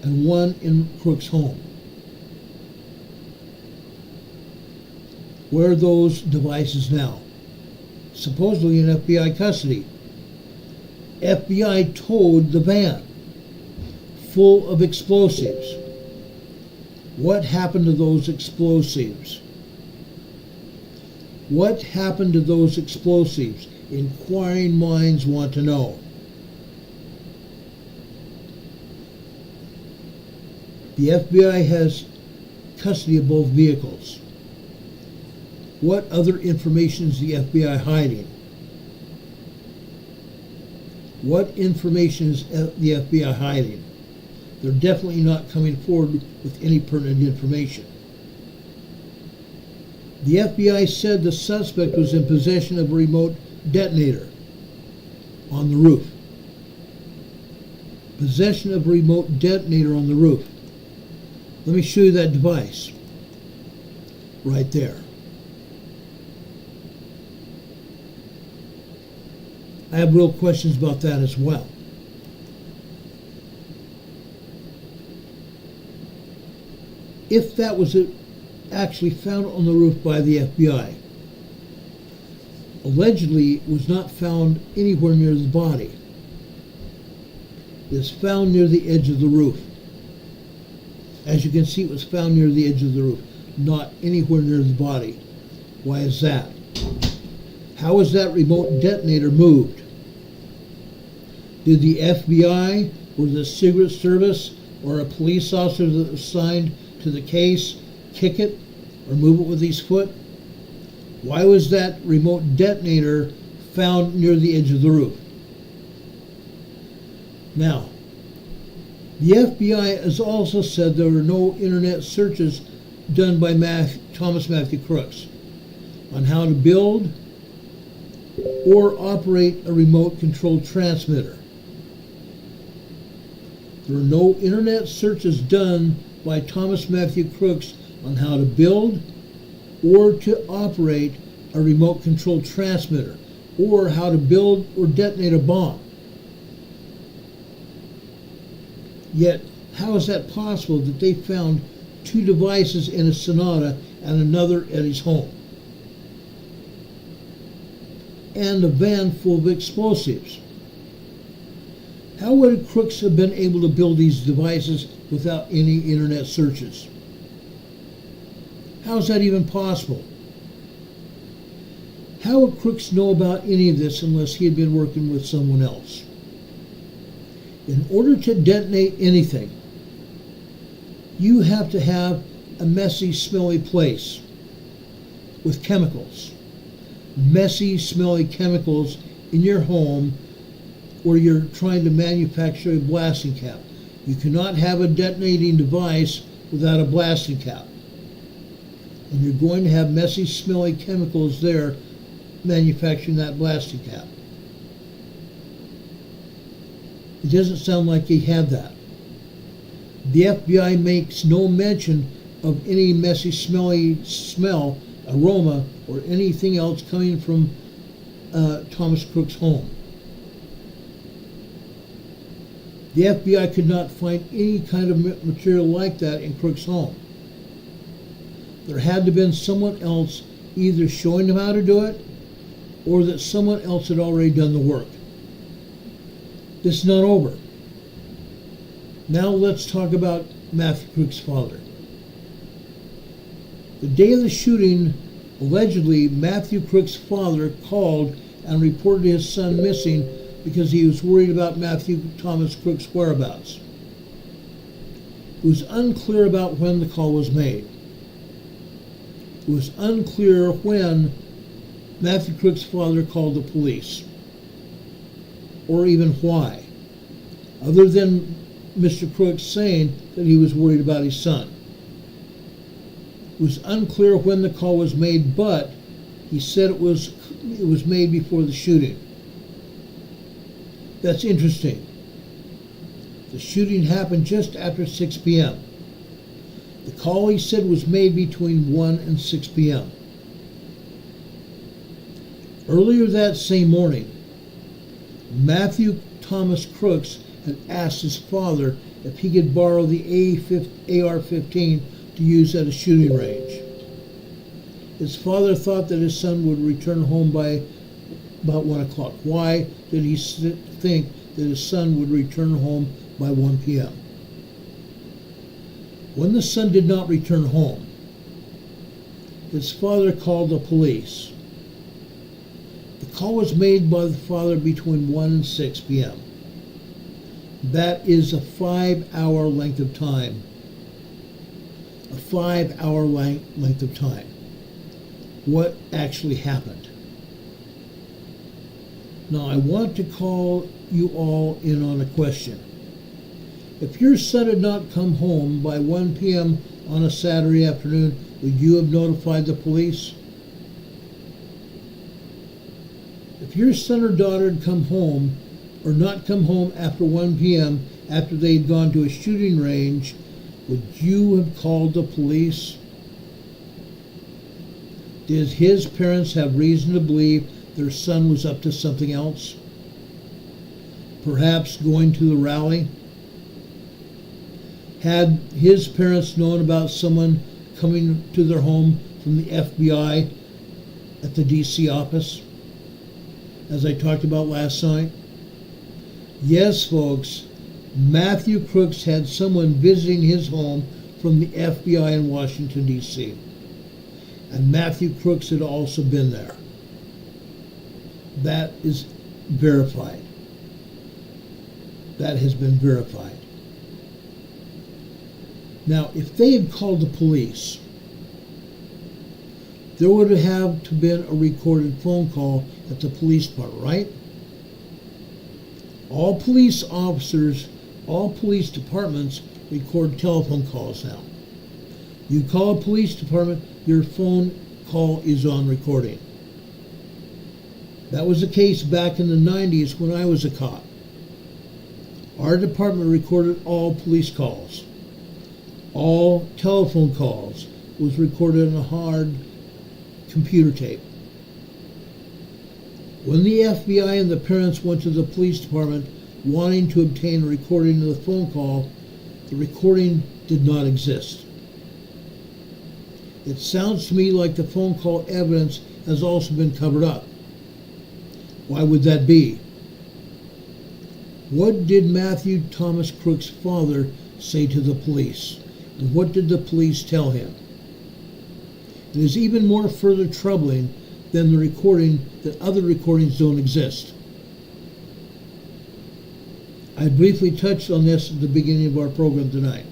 and 1 in Crooks' home. Where are those devices now? Supposedly in FBI custody. FBI towed the van full of explosives. What happened to those explosives? What happened to those explosives? Inquiring minds want to know. The FBI has custody of both vehicles. What other information is the FBI hiding? What information is the FBI hiding? They're definitely not coming forward with any pertinent information. The FBI said the suspect was in possession of a remote detonator on the roof. Possession of a remote detonator on the roof. Let me show you that device. Right there. I have real questions about that as well. If that was actually found on the roof by the FBI, allegedly it was not found anywhere near the body. It was found near the edge of the roof. As you can see, it was found near the edge of the roof, not anywhere near the body. Why is that? How was that remote detonator moved? Did the FBI or the Secret Service or a police officer that was assigned to the case kick it or move it with his foot? Why was that remote detonator found near the edge of the roof? Now, the FBI has also said there were no internet searches done by Thomas Matthew Crooks on how to build or operate a remote controlled transmitter. There are no internet searches done by Thomas Matthew Crooks on how to build or to operate a remote controlled transmitter or how to build or detonate a bomb. Yet, how is that possible that they found 2 devices in a Sonata and another at his home? And a van full of explosives. How would Crooks have been able to build these devices without any internet searches? How is that even possible? How would Crooks know about any of this unless he had been working with someone else? In order to detonate anything, you have to have a messy, smelly place with chemicals. Messy, smelly chemicals in your home where you're trying to manufacture a blasting cap. You cannot have a detonating device without a blasting cap. And you're going to have messy, smelly chemicals there manufacturing that blasting cap. It doesn't sound like he had that. The FBI makes no mention of any messy, smelly smell, aroma, or anything else coming from Thomas Crooks' home. The FBI could not find any kind of material like that in Crooks' home. There had to have been someone else either showing him how to do it or that someone else had already done the work. This is not over. Now let's talk about Matthew Crooks' father. The day of the shooting, allegedly, Matthew Crooks' father called and reported his son missing because he was worried about Matthew Thomas Crooks' whereabouts. It was unclear about when the call was made. It was unclear when Matthew Crooks' father called the police. or even why, other than Mr. Crooks saying that he was worried about his son. It was unclear when the call was made, but he said it was made before the shooting. That's interesting. The shooting happened just after 6 p.m. The call, he said, was made between 1 and 6 p.m. Earlier that same morning, Matthew Thomas Crooks had asked his father if he could borrow the AR-15 to use at a shooting range. His father thought that his son would return home by about 1 o'clock. Why did he think that his son would return home by 1 p.m.? When the son did not return home, his father called the police. The call was made by the father between 1 and 6 p.m. That is a 5-hour length of time. A 5-hour length of time. What actually happened? Now, I want to call you all in on a question. If your son had not come home by 1 p.m. on a Saturday afternoon, would you have notified the police? If your son or daughter had come home or not come home after 1 p.m. after they had gone to a shooting range, would you have called the police? Did his parents have reason to believe their son was up to something else? Perhaps going to the rally? Had his parents known about someone coming to their home from the FBI at the DC office, as I talked about last night? Yes, folks, Matthew Crooks had someone visiting his home from the FBI in Washington, D.C. And Matthew Crooks had also been there. That is verified. That has been verified. Now, if they had called the police, there would have to been a recorded phone call at the police department, right? All police officers, all police departments record telephone calls now. You call a police department, your phone call is on recording. That was the case back in the 90s when I was a cop. Our department recorded all police calls. All telephone calls was recorded on a hard computer tape. When the FBI and the parents went to the police department wanting to obtain a recording of the phone call, the recording did not exist. It sounds to me like the phone call evidence has also been covered up. Why would that be? What did Matthew Thomas Crooks' father say to the police? And what did the police tell him? It is even more further troubling than the recording that other recordings don't exist. I briefly touched on this at the beginning of our program tonight.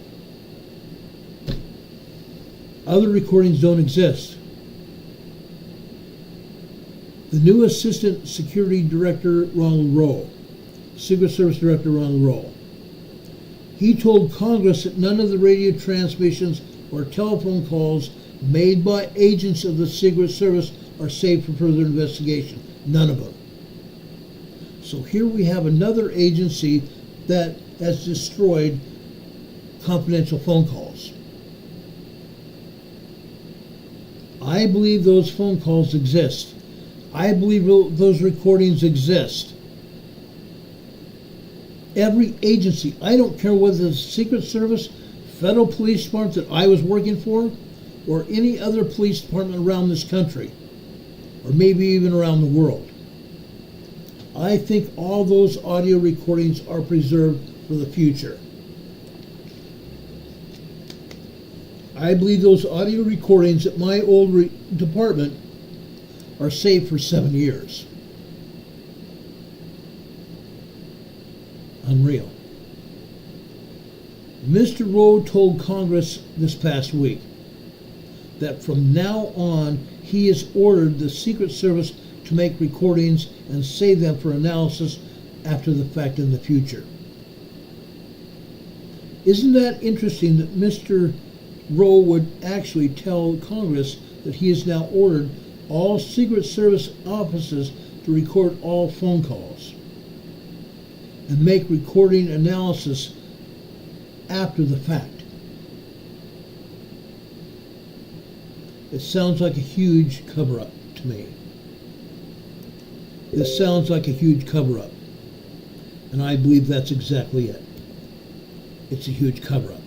Other recordings don't exist. The new Assistant Security Director, Ronald Rowe, Secret Service Director Ronald Rowe, he told Congress that none of the radio transmissions or telephone calls made by agents of the Secret Service are safe for further investigation. None of them. So here we have another agency that has destroyed confidential phone calls. I believe those phone calls exist. I believe those recordings exist. Every agency, I don't care whether it's the Secret Service, Federal Police Department that I was working for, or any other police department around this country, or maybe even around the world. I think all those audio recordings are preserved for the future. I believe those audio recordings at my old department are saved for 7 years. Unreal. Mr. Rowe told Congress this past week that from now on he has ordered the Secret Service to make recordings and save them for analysis after the fact in the future. Isn't that interesting that Mr. Rowe would actually tell Congress that he has now ordered all Secret Service offices to record all phone calls and make recording analysis after the fact? It sounds like a huge cover-up to me. This sounds like a huge cover-up, and I believe that's exactly it. It's a huge cover-up.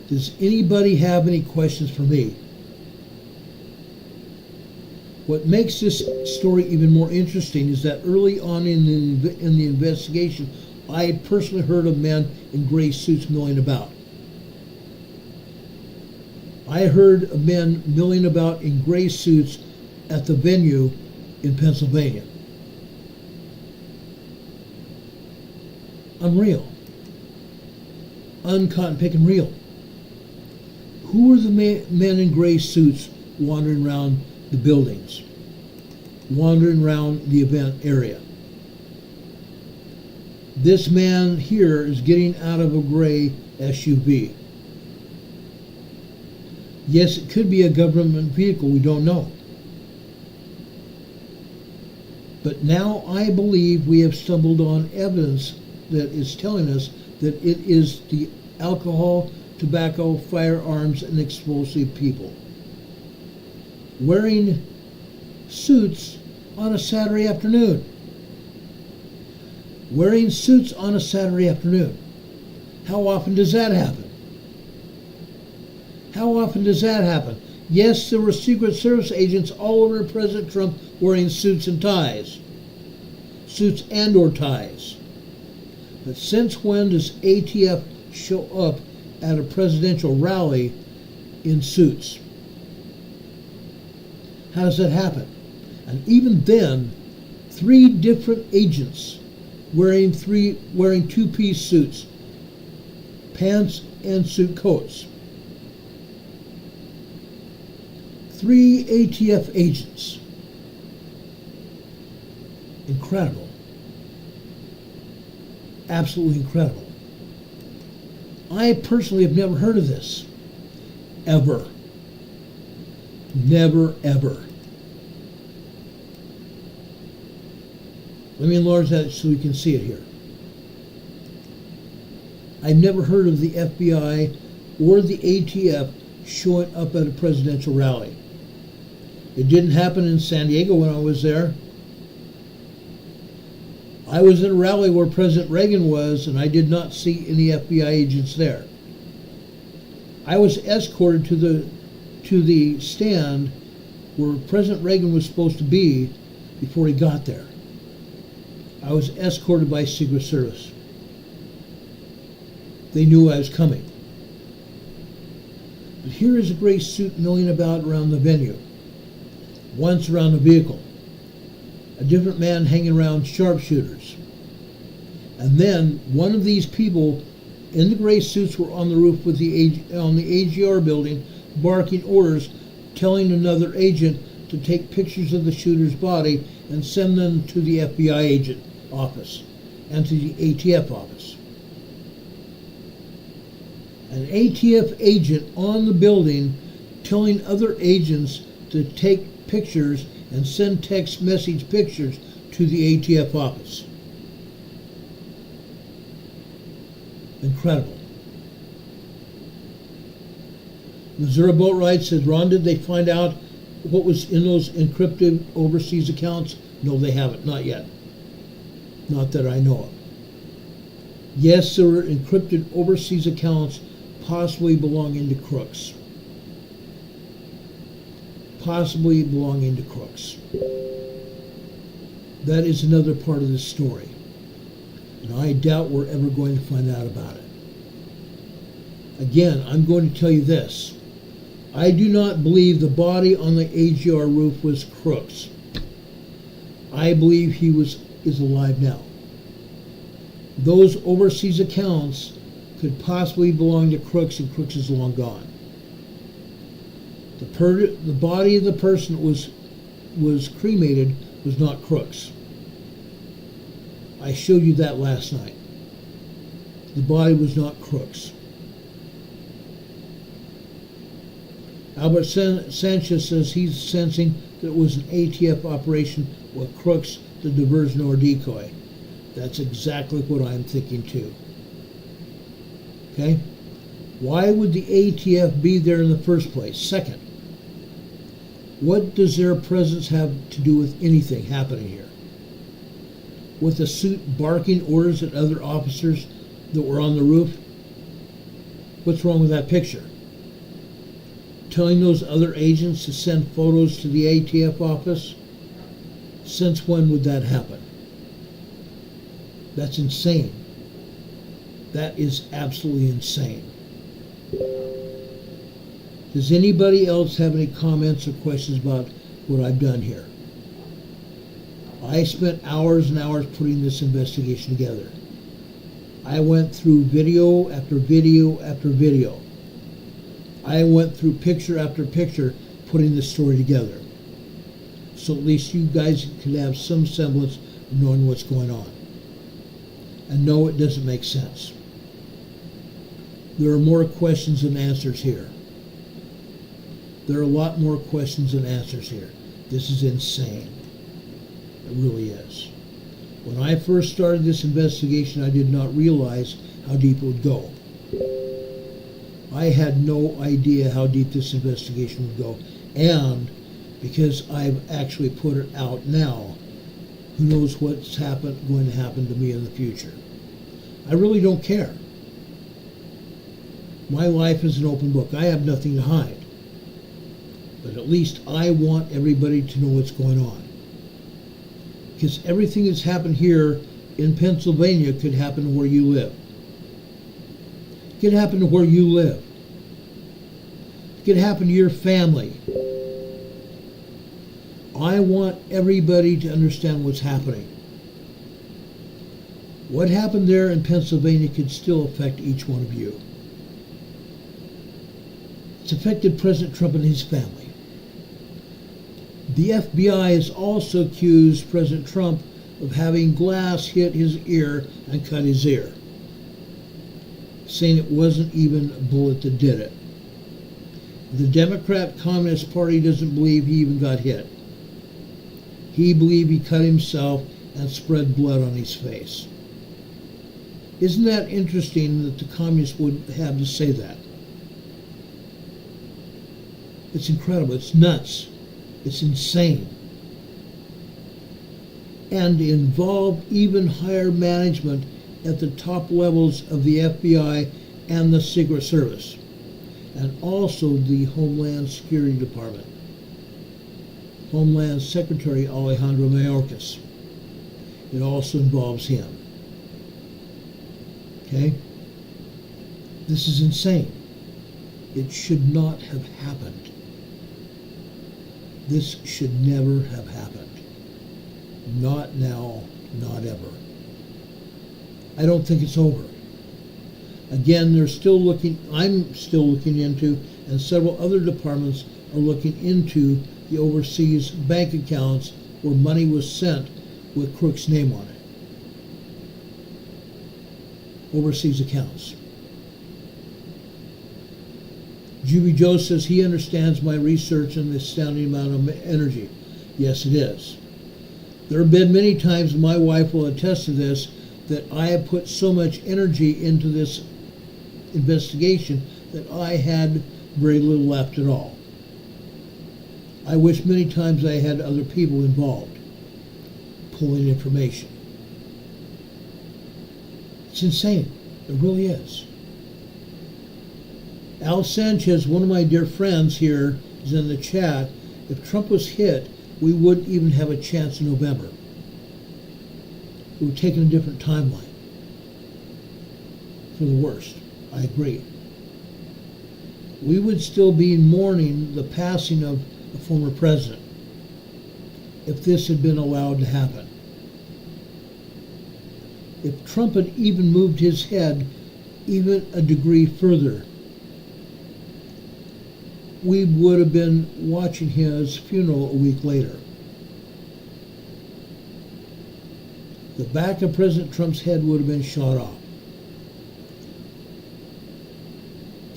Does anybody have any questions for me? What makes this story even more interesting is that early on in the investigation, I had personally heard of men in gray suits milling about. I heard of men milling about in gray suits at the venue in Pennsylvania. Unreal. Uncotton-picking real. Who are the men in gray suits wandering around the buildings, wandering around the event area? This man here is getting out of a gray SUV. Yes, it could be a government vehicle, we don't know. But now I believe we have stumbled on evidence that is telling us that it is the alcohol, tobacco, firearms, and explosive people wearing suits on a Saturday afternoon. Wearing suits on a Saturday afternoon. How often does that happen? How often does that happen? Yes, there were Secret Service agents all over President Trump wearing suits and ties. Suits and or ties. But since when does ATF show up at a presidential rally in suits? How does that happen? And even then, 3 different agents wearing two-piece suits, pants and suit coats. 3 ATF agents. Incredible. Absolutely incredible. I personally have never heard of this. Ever. Never, ever. Let me enlarge that so we can see it here. I've never heard of the FBI or the ATF showing up at a presidential rally. It didn't happen in San Diego when I was there. I was at a rally where President Reagan was, and I did not see any FBI agents there. I was escorted to the stand where President Reagan was supposed to be before he got there. I was escorted by Secret Service. They knew I was coming. But here is a gray suit milling about around the venue. Once around the vehicle. A different man hanging around sharpshooters. And then one of these people in the gray suits were on the roof with on the AGR building, barking orders, telling another agent to take pictures of the shooter's body and send them to the FBI agent office and to the ATF office. An ATF agent on the building telling other agents to take pictures and send text message pictures to the ATF office. Incredible. Missouri Boat Ride says, Ron, did they find out what was in those encrypted overseas accounts? No, they haven't. Not yet. Not that I know of. Yes, there were encrypted overseas accounts possibly belonging to crooks. Possibly belonging to crooks. That is another part of this story. And I doubt we're ever going to find out about it. Again, I'm going to tell you this. I do not believe the body on the AGR roof was Crooks. I believe he is alive now. Those overseas accounts could possibly belong to Crooks, and Crooks is long gone. The body of the person that was cremated was not Crooks. I showed you that last night. The body was not Crooks. Albert Sanchez says he's sensing that it was an ATF operation with Crooks, the diversion or decoy. That's exactly what I'm thinking too. Okay? Why would the ATF be there in the first place? Second, what does their presence have to do with anything happening here? With a suit barking orders at other officers that were on the roof? What's wrong with that picture? Telling those other agents to send photos to the ATF office? Since when would that happen? That's insane. That is absolutely insane. Does anybody else have any comments or questions about what I've done here? I spent hours and hours putting this investigation together. I went through video after video after video. I went through picture after picture putting this story together. So at least you guys could have some semblance of knowing what's going on. And no, it doesn't make sense. There are more questions than answers here. There are a lot more questions than answers here. This is insane. It really is. When I first started this investigation, I did not realize how deep it would go. I had no idea how deep this investigation would go. And because I've actually put it out now, who knows what's going to happen to me in the future. I really don't care. My life is an open book. I have nothing to hide. But at least I want everybody to know what's going on. Because everything that's happened here in Pennsylvania could happen where you live. It could happen to where you live. It could happen to your family. I want everybody to understand what's happening. What happened there in Pennsylvania could still affect each one of you. It's affected President Trump and his family. The FBI has also accused President Trump of having glass hit his ear and cut his ear, saying it wasn't even a bullet that did it. The Democrat Communist Party doesn't believe he even got hit. He believed he cut himself and spread blood on his face. Isn't that interesting that the communists would have to say that? It's incredible. It's nuts. It's insane. And involve even higher management at the top levels of the FBI and the Secret Service, and also the Homeland Security Department. Homeland Secretary Alejandro Mayorkas. It also involves him. Okay? This is insane. It should not have happened. This should never have happened. Not now, not ever. I don't think it's over. Again, I'm still looking into, and several other departments are looking into the overseas bank accounts where money was sent with Crook's name on it. Overseas accounts. Juby Joe says he understands my research and the astounding amount of energy. Yes, it is. There have been many times, my wife will attest to this, that I have put so much energy into this investigation that I had very little left at all. I wish many times I had other people involved, pulling information. It's insane. It really is. Al Sanchez, one of my dear friends here, is in the chat. If Trump was hit, we wouldn't even have a chance in November. It would take a different timeline. For the worst. I agree. We would still be mourning the passing of a former president if this had been allowed to happen. If Trump had even moved his head even a degree further, we would have been watching his funeral a week later. the back of President Trump's head would have been shot off.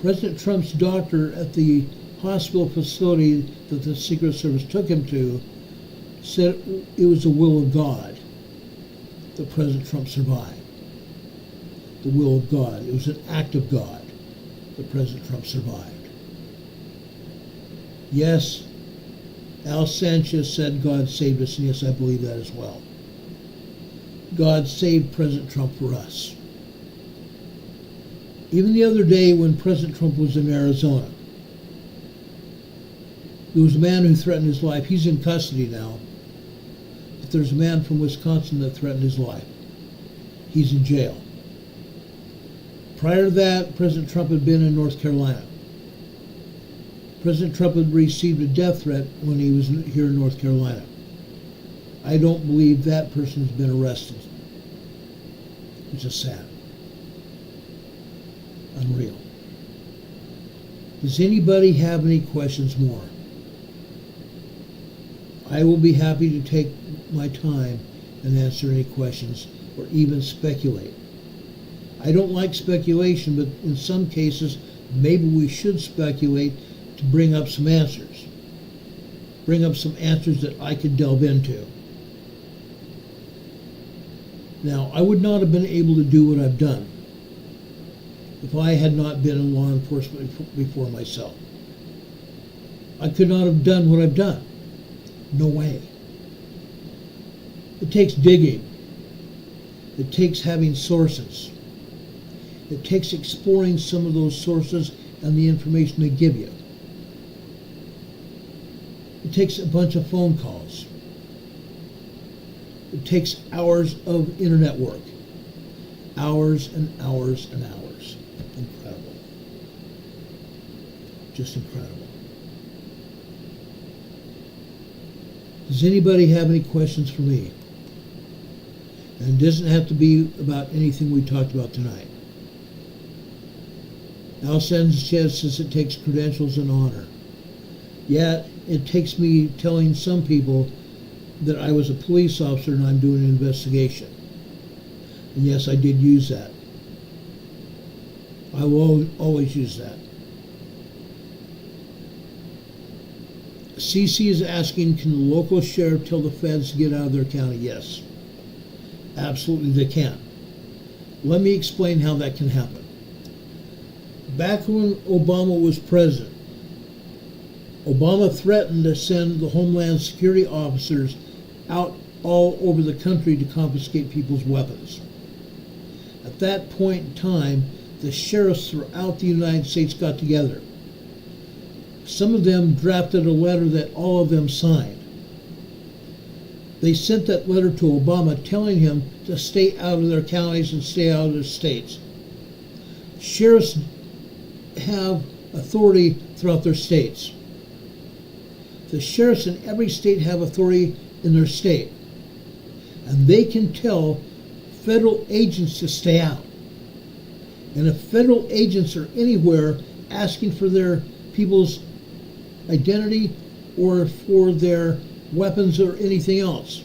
President Trump's doctor at the hospital facility that the Secret Service took him to said it was the will of God that President Trump survived. The will of God. It was an act of God that President Trump survived. Yes, Al Sanchez said God saved us, and yes, I believe that as well. God saved President Trump for us. Even the other day when President Trump was in Arizona, there was a man who threatened his life. He's in custody now. But there's a man from Wisconsin that threatened his life. He's in jail. Prior to that, President Trump had been in North Carolina. President Trump had received a death threat when he was here in North Carolina. I don't believe that person has been arrested. It's just sad. Unreal. Does anybody have any questions more? I will be happy to take my time and answer any questions or even speculate. I don't like speculation, but in some cases, maybe we should speculate to bring up some answers. Bring up some answers that I could delve into. Now, I would not have been able to do what I've done if I had not been in law enforcement before myself. I could not have done what I've done. No way. It takes digging. It takes having sources. It takes exploring some of those sources and the information they give you. It takes a bunch of phone calls. It takes hours of internet work. Hours and hours and hours. Incredible. Just incredible. Does anybody have any questions for me? And it doesn't have to be about anything we talked about tonight. Al Sanchez says it takes credentials and honor. Yeah, it takes me telling some people that I was a police officer and I'm doing an investigation. And yes, I did use that. I will always use that. CC is asking, can the local sheriff tell the feds to get out of their county? Yes. Absolutely they can. Let me explain how that can happen. Back when Obama was president, Obama threatened to send the Homeland Security officers out all over the country to confiscate people's weapons. At that point in time, the sheriffs throughout the United States got together. Some of them drafted a letter that all of them signed. They sent that letter to Obama telling him to stay out of their counties and stay out of their states. Sheriffs have authority throughout their states. The sheriffs in every state have authority in their state. And they can tell federal agents to stay out. And if federal agents are anywhere asking for their people's identity or for their weapons or anything else,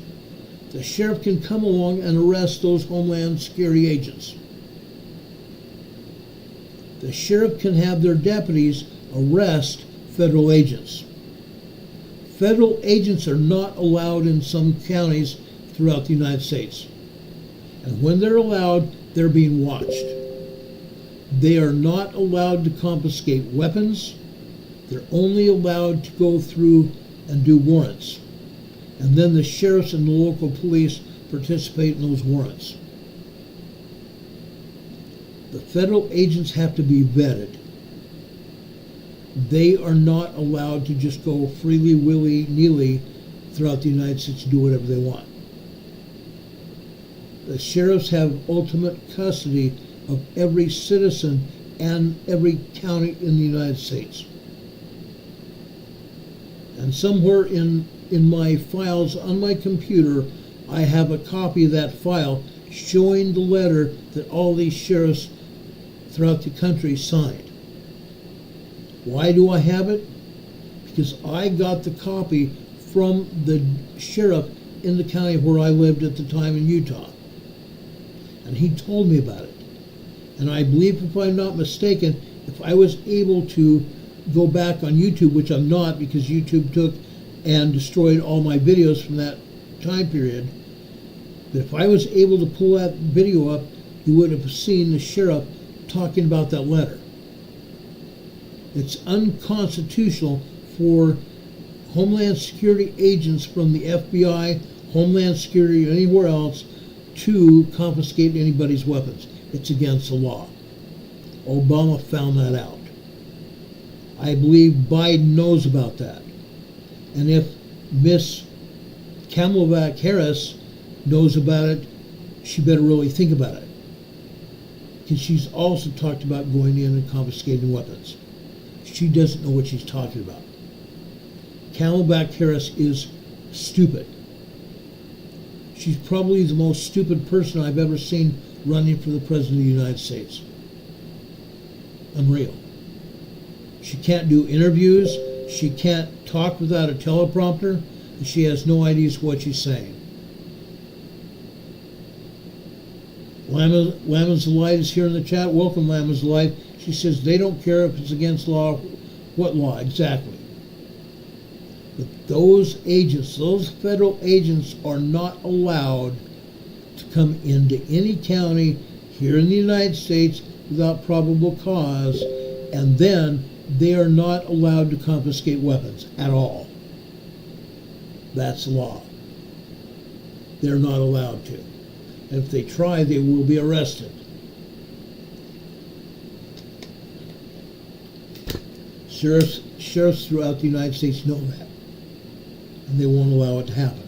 the sheriff can come along and arrest those Homeland Security agents. The sheriff can have their deputies arrest federal agents. Federal agents are not allowed in some counties throughout the United States. And when they're allowed, they're being watched. They are not allowed to confiscate weapons. They're only allowed to go through and do warrants. And then the sheriffs and the local police participate in those warrants. The federal agents have to be vetted. They are not allowed to just go freely, willy-nilly throughout the United States to do whatever they want. The sheriffs have ultimate custody of every citizen and every county in the United States. And somewhere in my files on my computer, I have a copy of that file showing the letter that all these sheriffs throughout the country signed. Why do I have it? Because I got the copy from the sheriff in the county where I lived at the time in Utah. And he told me about it. And I believe, if I'm not mistaken, if I was able to go back on YouTube, which I'm not because YouTube took and destroyed all my videos from that time period, but if I was able to pull that video up, you would have seen the sheriff talking about that letter. It's unconstitutional for Homeland Security agents from the FBI, Homeland Security, or anywhere else to confiscate anybody's weapons. It's against the law. Obama found that out. I believe Biden knows about that. And if Miss Kamala Harris knows about it, she better really think about it. Because she's also talked about going in and confiscating weapons. She doesn't know what she's talking about. Kamala Harris is stupid. She's probably the most stupid person I've ever seen running for the President of the United States. Unreal. She can't do interviews. She can't talk without a teleprompter. And she has no idea what she's saying. Lama's Light is here in the chat. Welcome, Lama's Light. She says they don't care if it's against law. What law? Exactly. But those agents, those federal agents, are not allowed to come into any county here in the United States without probable cause, and then they are not allowed to confiscate weapons at all. That's law. They're not allowed to. And if they try, they will be arrested. Sheriffs throughout the United States know that, and they won't allow it to happen.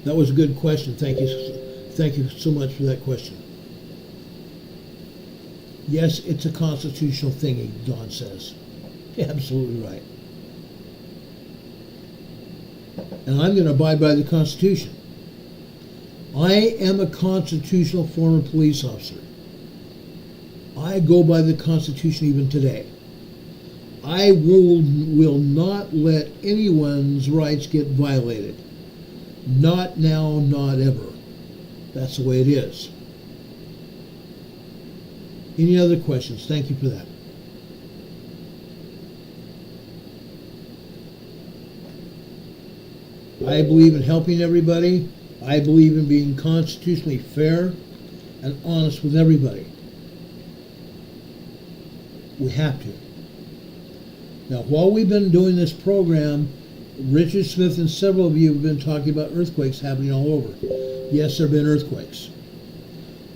That was a good question. Thank you so much for that question. Yes, it's a constitutional thing, Don says. Absolutely right. And I'm going to abide by the Constitution. I am a constitutional former police officer. I go by the Constitution even today. I will not let anyone's rights get violated. Not now, not ever. That's the way it is. Any other questions? Thank you for that. I believe in helping everybody. I believe in being constitutionally fair and honest with everybody. We have to. Now, while we've been doing this program, Richard Smith and several of you have been talking about earthquakes happening all over. Yes, there have been earthquakes.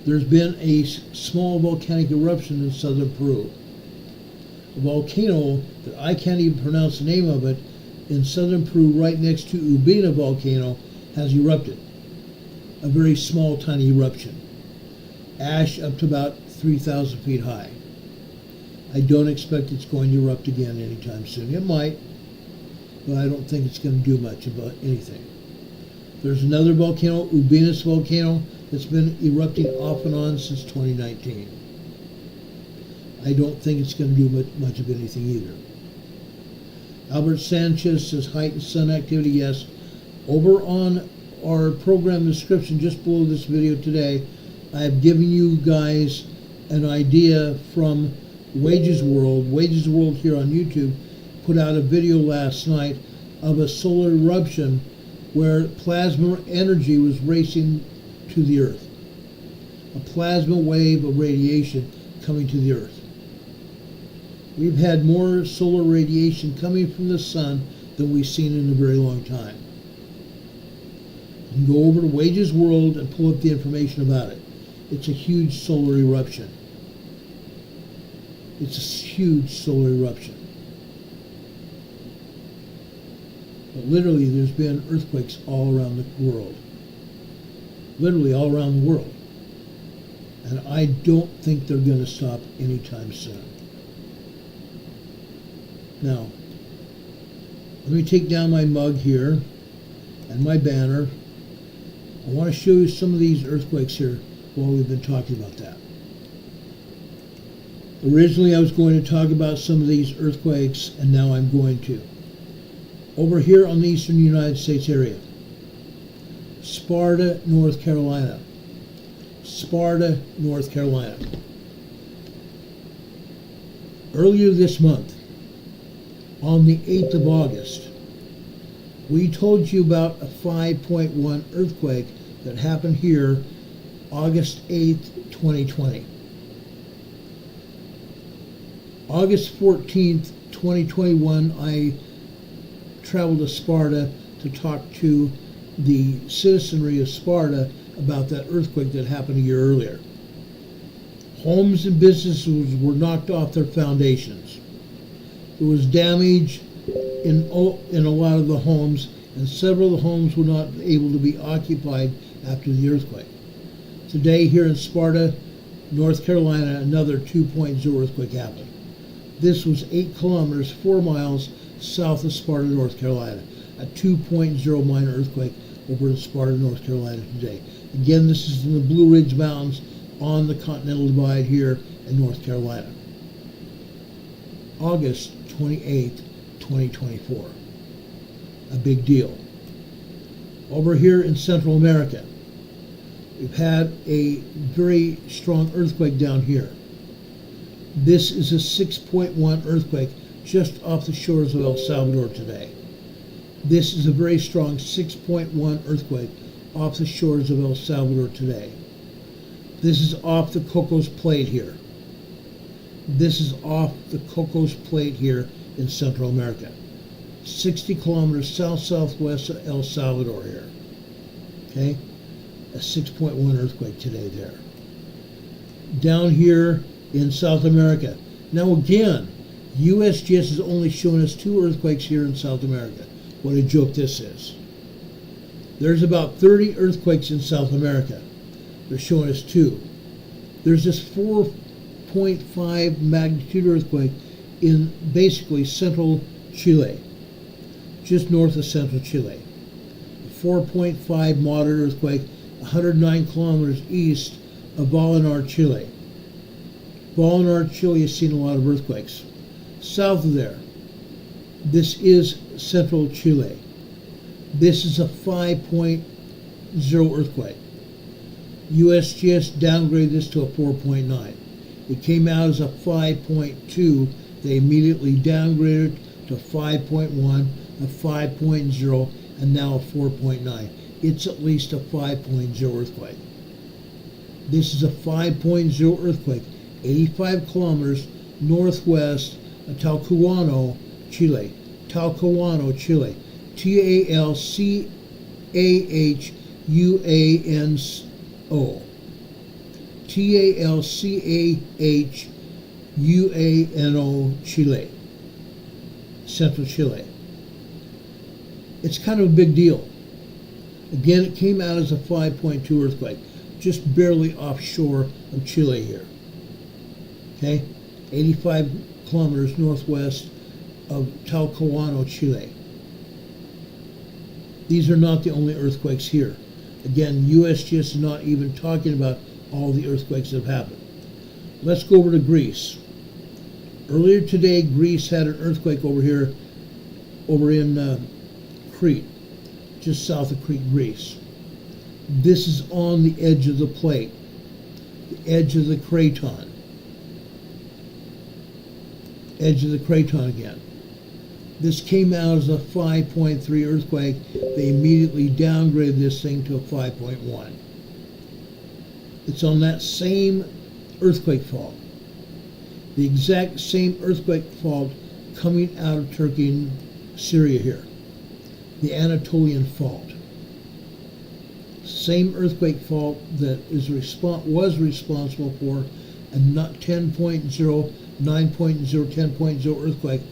There's been a small volcanic eruption in southern Peru. A volcano that I can't even pronounce the name of it in southern Peru, right next to Ubina volcano, has erupted. A very small, tiny eruption. Ash up to about 3,000 feet high. I don't expect it's going to erupt again anytime soon. It might, but I don't think it's going to do much about anything. There's another volcano, Ubina's volcano, that's been erupting off and on since 2019. I don't think it's going to do much of anything either. Albert Sanchez says heightened sun activity. Yes. Over on our program description just below this video today, I have given you guys an idea from Wages World. Wages World here on YouTube put out a video last night of a solar eruption where plasma energy was racing to the Earth. A plasma wave of radiation coming to the Earth. We've had more solar radiation coming from the sun than we've seen in a very long time. You can go over to Wages World and pull up the information about it. It's a huge solar eruption. It's a huge solar eruption. But literally, there's been earthquakes all around the world. Literally all around the world. And I don't think they're going to stop anytime soon. Now, let me take down my mug here and my banner. I want to show you some of these earthquakes here while we've been talking about that. Originally, I was going to talk about some of these earthquakes, and now I'm going to. Over here on the eastern United States area, Sparta, North Carolina. Sparta, North Carolina. Earlier this month, on the 8th of August, we told you about a 5.1 earthquake that happened here August 8th, 2020. August 14th, 2021, I traveled to Sparta to talk to the citizenry of Sparta about that earthquake that happened a year earlier. Homes and businesses were knocked off their foundations. There was damage in a lot of the homes, and several of the homes were not able to be occupied after the earthquake. Today, here in Sparta, North Carolina, another 2.0 earthquake happened. This was 8 kilometers, 4 miles south of Sparta, North Carolina. A 2.0 minor earthquake over in Sparta, North Carolina today. Again, this is in the Blue Ridge Mountains on the Continental Divide here in North Carolina. August 28th, 2024. A big deal. Over here in Central America, we've had a very strong earthquake down here. This is a 6.1 earthquake just off the shores of El Salvador today. This is a very strong 6.1 earthquake off the shores of El Salvador today. This is off the Cocos Plate here. This is off the Cocos Plate here in Central America. 60 kilometers south-southwest of El Salvador here. Okay? A 6.1 earthquake today there. Down here in South America. Now again, USGS has only shown us 2 earthquakes here in South America. What a joke this is. There's about 30 earthquakes in South America. They're showing us 2. There's this 4.5 magnitude earthquake in basically central Chile, just north of central Chile. A 4.5 moderate earthquake, 109 kilometers east of Vallenar, Chile. Vallenar, Chile has seen a lot of earthquakes. South of there, this is central Chile. This is a 5.0 earthquake. USGS downgraded this to a 4.9. It came out as a 5.2. They immediately downgraded it to 5.1, a 5.0, and now a 4.9. It's at least a 5.0 earthquake. This is a 5.0 earthquake, 85 kilometers northwest of Talcahuano, Chile. Talcahuano, Chile. Talcahuano. Talcahuano, Chile. Central Chile. It's kind of a big deal. Again, it came out as a 5.2 earthquake, just barely offshore of Chile here. Okay? 85 kilometers northwest of Talcahuano, Chile. These are not the only earthquakes here. Again, USGS is not even talking about all the earthquakes that have happened. Let's go over to Greece. Earlier today, Greece had an earthquake over here, over in Crete, just south of Crete, Greece. This is on the edge of the plate, the edge of the craton. Edge of the craton again. This came out as a 5.3 earthquake. They immediately downgraded this thing to a 5.1. It's on that same earthquake fault. The exact same earthquake fault coming out of Turkey and Syria here. The Anatolian Fault. Same earthquake fault that was responsible for a 10.0, 9.0, 10.0 earthquake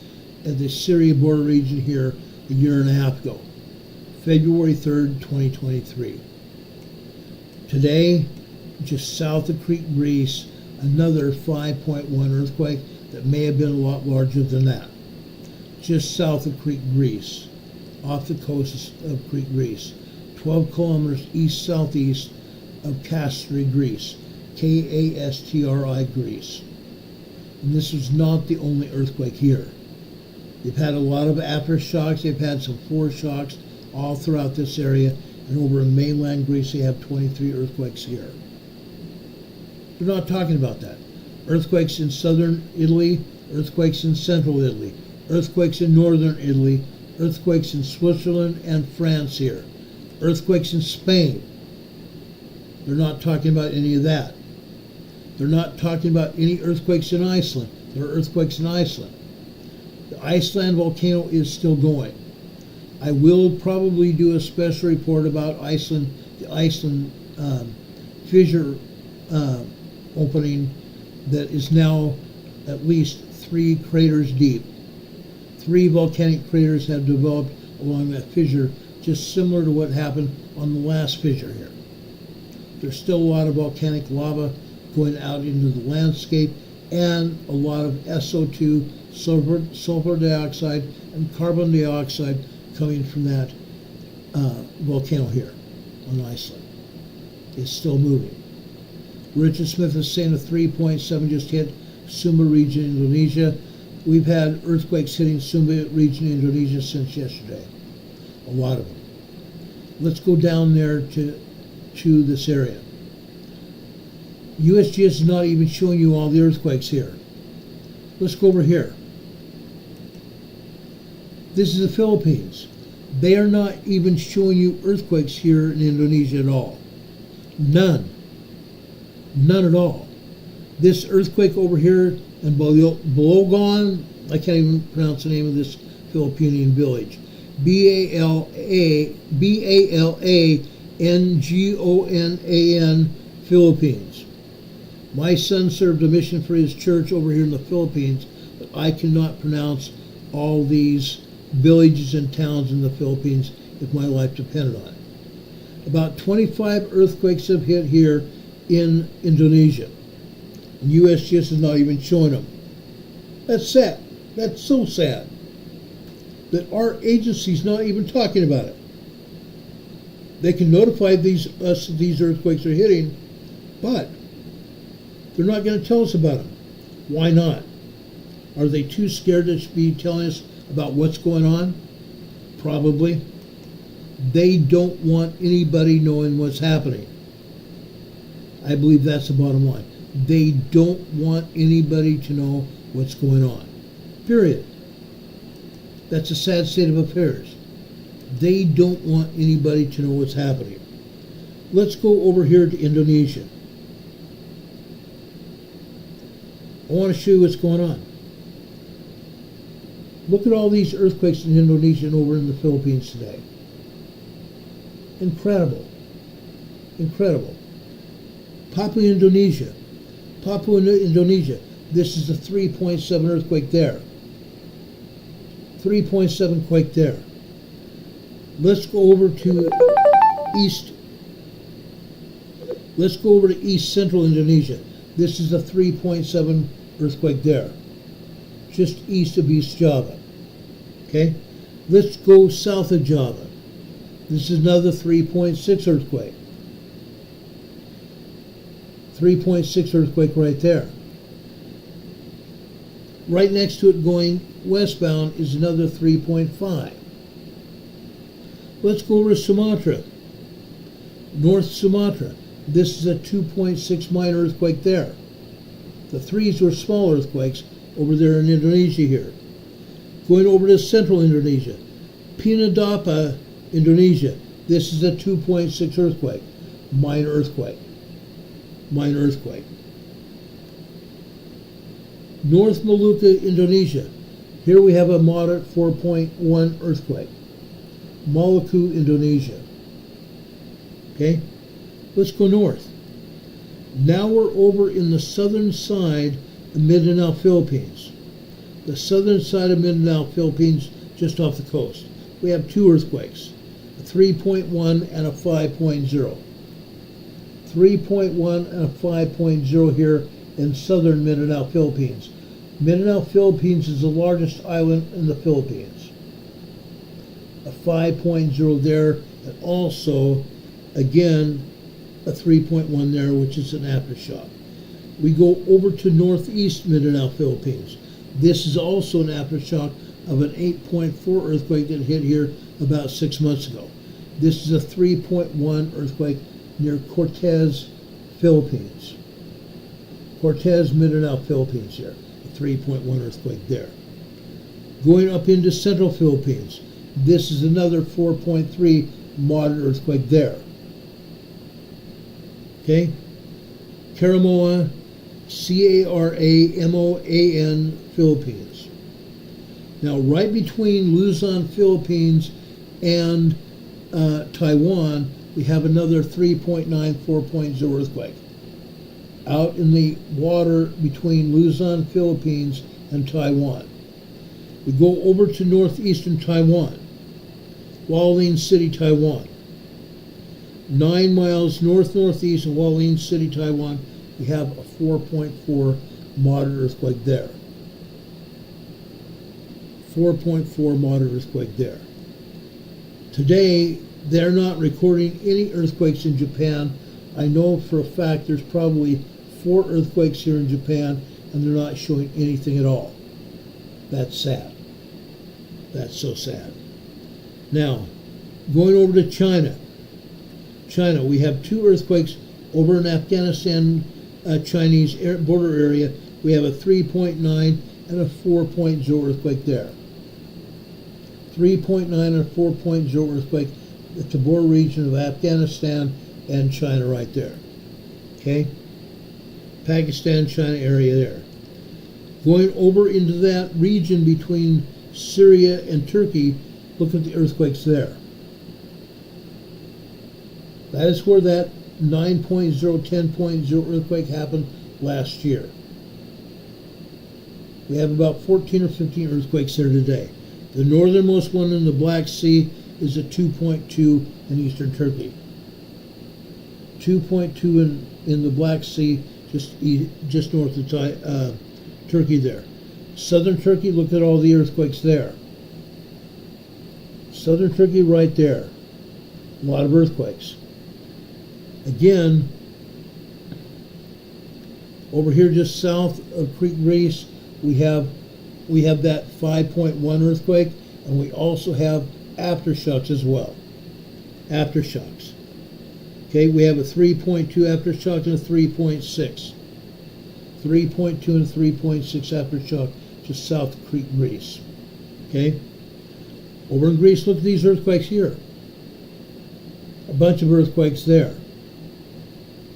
at the Syria border region here a year and a half ago, February 3rd, 2023. Today, just south of Crete, Greece, another 5.1 earthquake that may have been a lot larger than that. Just south of Crete, Greece, off the coast of Crete, Greece, 12 kilometers east-southeast of Kastri, Greece, Kastri, Greece. And this was not the only earthquake here. They've had a lot of aftershocks. They've had some foreshocks all throughout this area. And over in mainland Greece, they have 23 earthquakes here. They're not talking about that. Earthquakes in southern Italy, earthquakes in central Italy, earthquakes in northern Italy, earthquakes in Switzerland and France here, earthquakes in Spain. They're not talking about any of that. They're not talking about any earthquakes in Iceland. There are earthquakes in Iceland. The Iceland volcano is still going. I will probably do a special report about Iceland, the Iceland fissure opening that is now at least 3 craters deep. 3 volcanic craters have developed along that fissure, just similar to what happened on the last fissure here. There's still a lot of volcanic lava going out into the landscape and a lot of SO2, sulfur dioxide, and carbon dioxide coming from that volcano here on Iceland. It's still moving. Richard Smith is saying a 3.7 just hit Sumba region, Indonesia. We've had earthquakes hitting Sumba region, Indonesia since yesterday. A lot of them. Let's go down there to this area. USGS is not even showing you all the earthquakes here. Let's go over here. This is the Philippines. They are not even showing you earthquakes here in Indonesia at all. None. None at all. This earthquake over here in Balogan, I can't even pronounce the name of this Filipinian village. Balalangon, Philippines. My son served a mission for his church over here in the Philippines, but I cannot pronounce all these villages and towns in the Philippines if my life depended on it. About 25 earthquakes have hit here in Indonesia. And USGS is not even showing them. That's sad. That's so sad that our agency's not even talking about it. They can notify us that these earthquakes are hitting, but they're not going to tell us about them. Why not? Are they too scared to be telling us about what's going on? Probably. They don't want anybody knowing what's happening. I believe that's the bottom line. They don't want anybody to know what's going on. Period. That's a sad state of affairs. They don't want anybody to know what's happening. Let's go over here to Indonesia. I want to show you what's going on. Look at all these earthquakes in Indonesia and over in the Philippines today. Incredible. Incredible. Papua, Indonesia. This is a 3.7 earthquake there. 3.7 quake there. Let's go over to East Central Indonesia. This is a 3.7 earthquake there, just east of East Java. Okay? Let's go south of Java. This is another 3.6 earthquake. 3.6 earthquake right there. Right next to it going westbound is another 3.5. Let's go over to Sumatra. North Sumatra. This is a 2.6 minor earthquake there. The 3s were small earthquakes over there in Indonesia here. Going over to central Indonesia. Pinadapa, Indonesia. This is a 2.6 earthquake. Minor earthquake. Minor earthquake. North Maluku, Indonesia. Here we have a moderate 4.1 earthquake. Maluku, Indonesia. Okay? Let's go north. Now we're over in the southern side of Mindanao, Philippines. The southern side of Mindanao, Philippines, just off the coast. We have 2 earthquakes, a 3.1 and a 5.0. 3.1 and a 5.0 here in southern Mindanao, Philippines. Mindanao, Philippines is the largest island in the Philippines. A 5.0 there, and also, again, a 3.1 there, which is an aftershock. We go over to northeast Mindanao, Philippines. This is also an aftershock of an 8.4 earthquake that hit here about 6 months ago. This is a 3.1 earthquake near Cortez, Philippines. Cortez, Mindanao, Philippines here. A 3.1 earthquake there. Going up into central Philippines, this is another 4.3 moderate earthquake there. Okay? Caramoan, Caramoan, Philippines. Now, right between Luzon, Philippines, and Taiwan, we have another 3.9, 4.0 earthquake. Out in the water between Luzon, Philippines, and Taiwan. We go over to northeastern Taiwan, Hualien City, Taiwan. 9 miles north-northeast of Hualien City, Taiwan, we have a 4.4 moderate earthquake there. 4.4 moderate earthquake there. Today, they're not recording any earthquakes in Japan. I know for a fact there's probably 4 earthquakes here in Japan, and they're not showing anything at all. That's sad. That's so sad. Now, going over to China. China, we have 2 earthquakes over in Afghanistan, Chinese border area. We have a 3.9 and a 4.0 earthquake there. 3.9 and a 4.0 earthquake at the border region of Afghanistan and China right there. Okay? Pakistan, China area there. Going over into that region between Syria and Turkey, look at the earthquakes there. That is where that 9.0, 10.0 earthquake happened last year. We have about 14 or 15 earthquakes there today. The northernmost one in the Black Sea is a 2.2 in eastern Turkey. 2.2 in the Black Sea, just north of Turkey there. Southern Turkey, look at all the earthquakes there. Southern Turkey right there. A lot of earthquakes. Again, over here just south of Creek, Greece, we have that 5.1 earthquake, and we also have aftershocks as well. Aftershocks. Okay, we have a 3.2 aftershock and a 3.6. 3.2 and 3.6 aftershock just south of Creek, Greece. Okay? Over in Greece, look at these earthquakes here. A bunch of earthquakes there.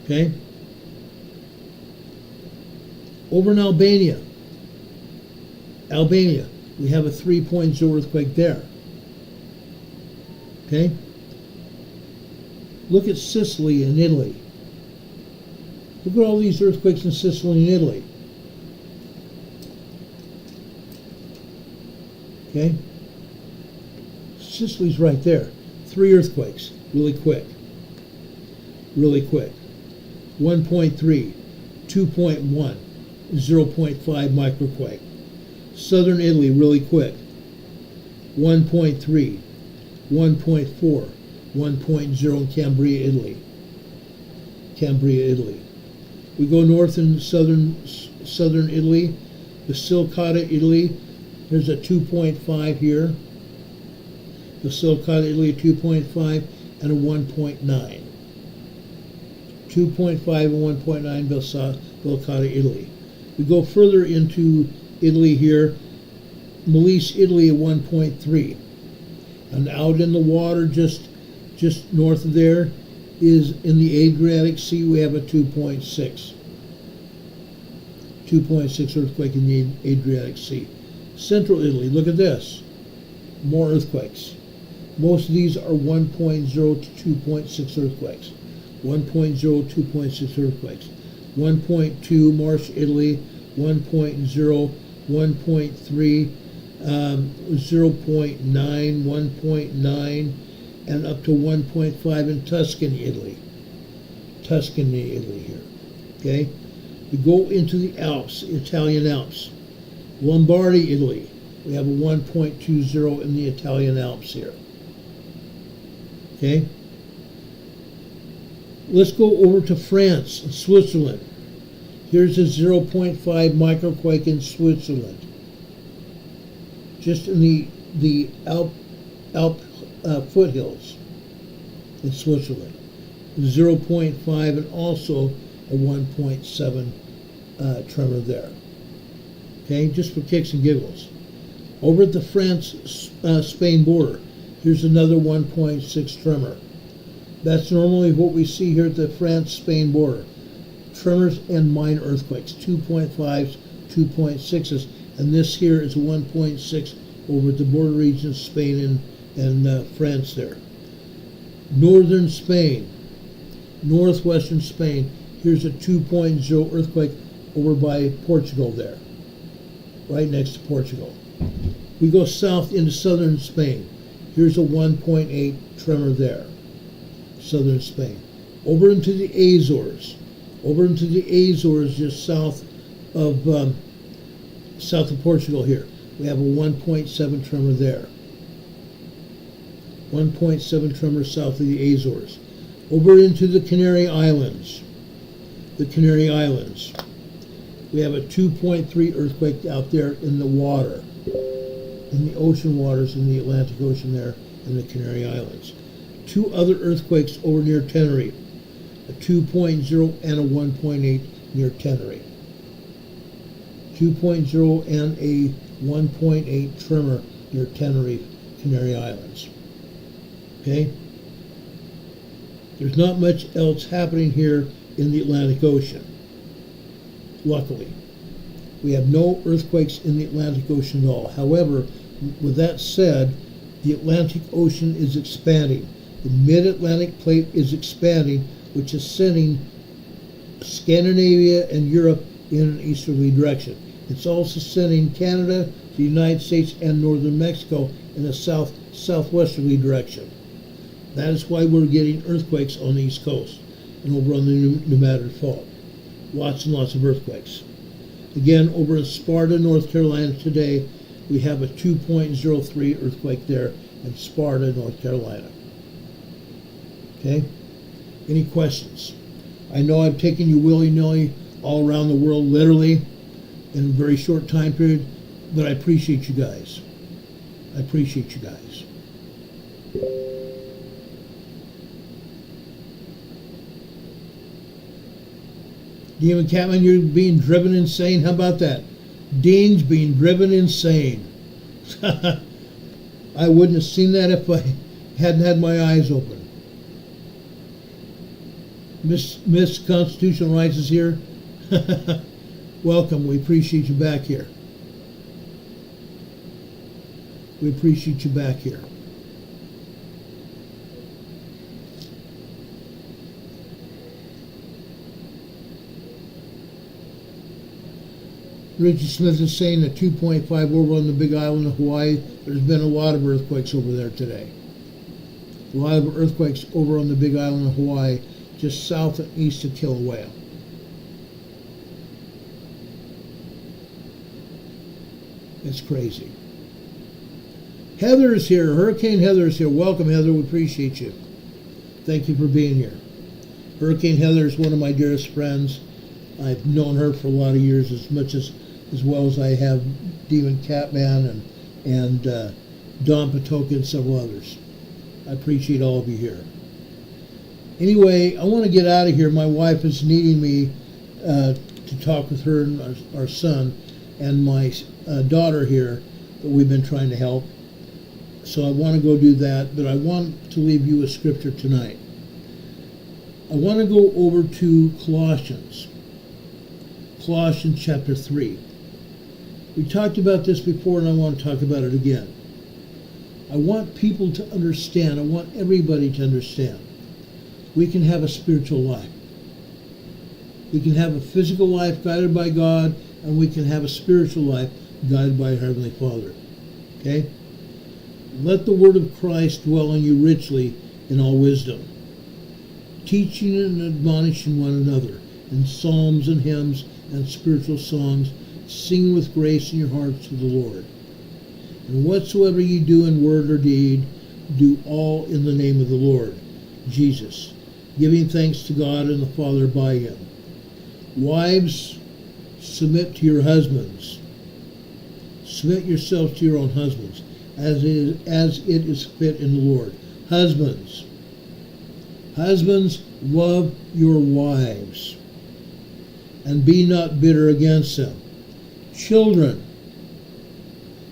Okay? Over in Albania, we have a 3.0 earthquake there. Okay? Look at Sicily and Italy. Look at all these earthquakes in Sicily and Italy. Okay? Sicily's right there. 3 earthquakes, really quick. Really quick. 1.3, 2.1, 0.5 microquake. Southern Italy, really quick. 1.3, 1.4, 1.0 in Cambria, Italy. Cambria, Italy. We go north in southern Italy, Basilicata, Italy. There's a 2.5 here. Basilicata, Italy, 2.5 and a 1.9. 2.5 and 1.9 Basilicata, Italy. We go further into Italy here. Molise, Italy, a 1.3. And out in the water just north of there is in the Adriatic Sea, we have a 2.6. 2.6 earthquake in the Adriatic Sea. Central Italy, look at this. More earthquakes. Most of these are 1.0 to 2.6 earthquakes. 1.0, 2.6 earthquakes. 1.2, Marsh, Italy. 1.0, 1.3, 0.9, 1.9, and up to 1.5 in Tuscany, Italy. Tuscany, Italy here. Okay? We go into the Alps, Italian Alps. Lombardy, Italy. We have a 1.20 in the Italian Alps here. Okay? Let's go over to France and Switzerland. Here's a 0.5 microquake in Switzerland. Just in the Alp foothills in Switzerland. 0.5 and also a 1.7 tremor there. Okay, just for kicks and giggles. Over at the France-Spain border, here's another 1.6 tremor. That's normally what we see here at the France-Spain border. Tremors and minor earthquakes, 2.5s, 2.6s, and this here is 1.6 over at the border region of Spain and France there. Northern Spain, northwestern Spain, here's a 2.0 earthquake over by Portugal there, right next to Portugal. We go south into southern Spain. Here's a 1.8 tremor there, southern Spain. Over into the Azores. Over into the Azores, just south of Portugal here. We have a 1.7 tremor there. 1.7 tremor south of the Azores. Over into the Canary Islands. The Canary Islands. We have a 2.3 earthquake out there in the water. In the ocean waters in the Atlantic Ocean there in the Canary Islands. Two other earthquakes over near Tenerife. A 2.0 and a 1.8 near Tenerife. 2.0 and a 1.8 tremor near Tenerife, Canary Islands. Okay? There's not much else happening here in the Atlantic Ocean. Luckily. We have no earthquakes in the Atlantic Ocean at all. However, with that said, the Atlantic Ocean is expanding. The mid-Atlantic plate is expanding, which is sending Scandinavia and Europe in an easterly direction. It's also sending Canada, the United States, and northern Mexico in a southwesterly direction. That is why we're getting earthquakes on the East Coast and over on the New Madrid Fault. Lots and lots of earthquakes. Again, over in Sparta, North Carolina today, we have a 2.03 earthquake there in Sparta, North Carolina. Okay? Any questions? I know I've taken you willy-nilly all around the world, literally, in a very short time period, but I appreciate you guys. I appreciate you guys. Demon Catman, you're being driven insane. How about that? Dean's being driven insane. I wouldn't have seen that if I hadn't had my eyes open. Miss Constitutional Rights is here. Welcome. We appreciate you back here. We appreciate you back here. Richie Smith is saying that 2.5 over on the Big Island of Hawaii. There's been a lot of earthquakes over there today. A lot of earthquakes over on the Big Island of Hawaii, just south and east of Kilauea. It's crazy. Heather is here. Hurricane Heather is here. Welcome, Heather. We appreciate you. Thank you for being here. Hurricane Heather is one of my dearest friends. I've known her for a lot of years, as well as I have Demon Catman and Don Patoka and several others. I appreciate all of you here. Anyway, I want to get out of here. My wife is needing me to talk with her and our son and my daughter here that we've been trying to help. So I want to go do that, but I want to leave you a scripture tonight. I want to go over to Colossians chapter 3. We talked about this before, and I want to talk about it again. I want people to understand. I want everybody to understand. We can have a spiritual life. We can have a physical life guided by God, and we can have a spiritual life guided by our Heavenly Father. Okay? Let the word of Christ dwell in you richly in all wisdom, teaching and admonishing one another in psalms and hymns and spiritual songs, sing with grace in your hearts to the Lord. And whatsoever ye do in word or deed, do all in the name of the Lord Jesus, giving thanks to God and the Father by him. Wives, submit to your husbands. Submit yourselves to your own husbands, as it is fit in the Lord. Husbands, love your wives, and be not bitter against them. Children,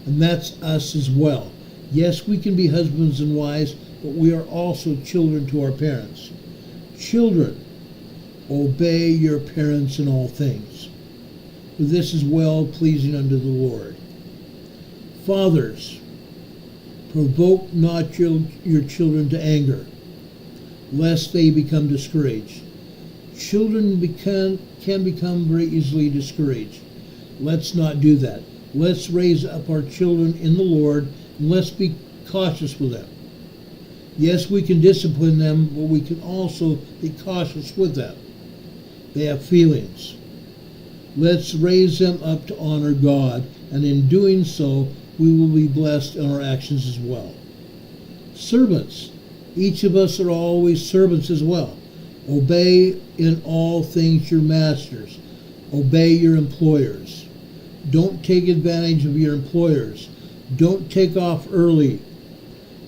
and that's us as well. Yes, we can be husbands and wives, but we are also children to our parents. Children, obey your parents in all things, for this is well pleasing unto the Lord. Fathers, provoke not your children to anger, lest they become discouraged. Children can become very easily discouraged. Let's not do that. Let's raise up our children in the Lord, and let's be cautious with them. Yes, we can discipline them, but we can also be cautious with them. They have feelings. Let's raise them up to honor God, and in doing so, we will be blessed in our actions as well. Servants, each of us are always servants as well. Obey in all things your masters. Obey your employers. Don't take advantage of your employers. Don't take off early.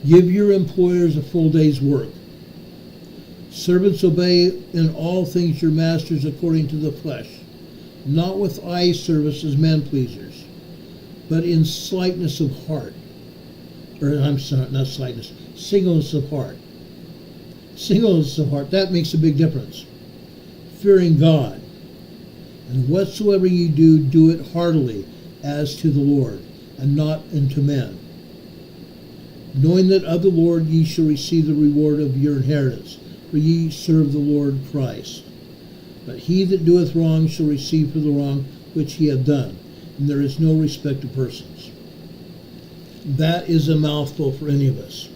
Give your employers a full day's work. Servants, obey in all things your masters according to the flesh, not with eye service as men pleasers, but in slightness of heart. Singleness of heart. Singleness of heart, that makes a big difference. Fearing God. And whatsoever ye do, do it heartily, as to the Lord, and not unto men. Knowing that of the Lord ye shall receive the reward of your inheritance, for ye serve the Lord Christ. But he that doeth wrong shall receive for the wrong which he hath done, and there is no respect of persons. That is a mouthful for any of us.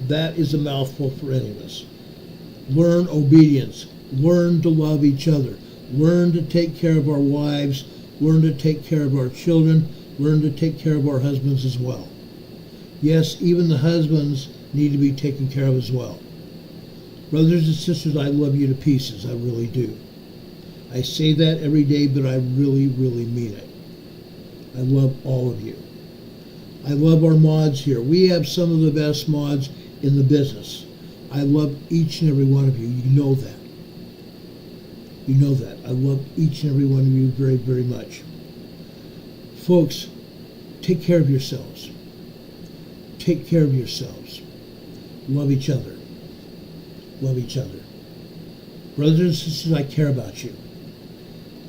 That is a mouthful for any of us. Learn obedience. Learn to love each other. Learn to take care of our wives. Learn to take care of our children. Learn to take care of our husbands as well. Yes, even the husbands need to be taken care of as well. Brothers and sisters, I love you to pieces. I really do. I say that every day, but I really, really mean it. I love all of you. I love our mods here. We have some of the best mods in the business. I love each and every one of you. You know that. You know that. I love each and every one of you very, very much. Folks, take care of yourselves. Take care of yourselves. Love each other. Love each other. Brothers and sisters, I care about you.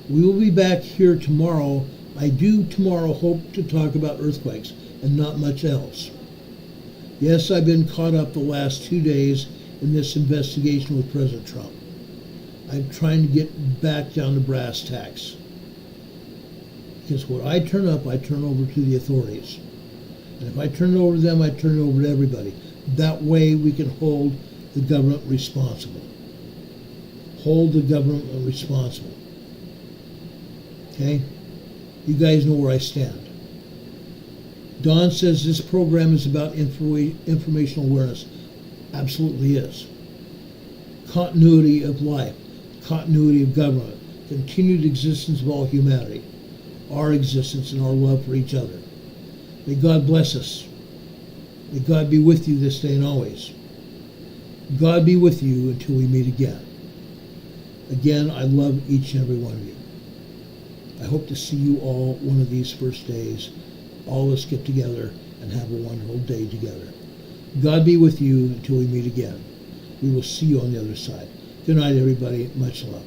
We will be back here tomorrow. I do tomorrow hope to talk about earthquakes and not much else. Yes, I've been caught up the last 2 days in this investigation with President Trump. I'm trying to get back down to brass tacks. Because when I turn up, I turn over to the authorities. And if I turn it over to them, I turn it over to everybody. That way we can hold the government responsible. Hold the government responsible. Okay? You guys know where I stand. Don says this program is about informational awareness. Absolutely is. Continuity of life. Continuity of government. Continued existence of all humanity. Our existence and our love for each other. May God bless us. May God be with you this day and always. God be with you until we meet again. Again, I love each and every one of you. I hope to see you all one of these first days. All of us get together and have a wonderful day together. God be with you until we meet again. We will see you on the other side. Good night, everybody. Much love.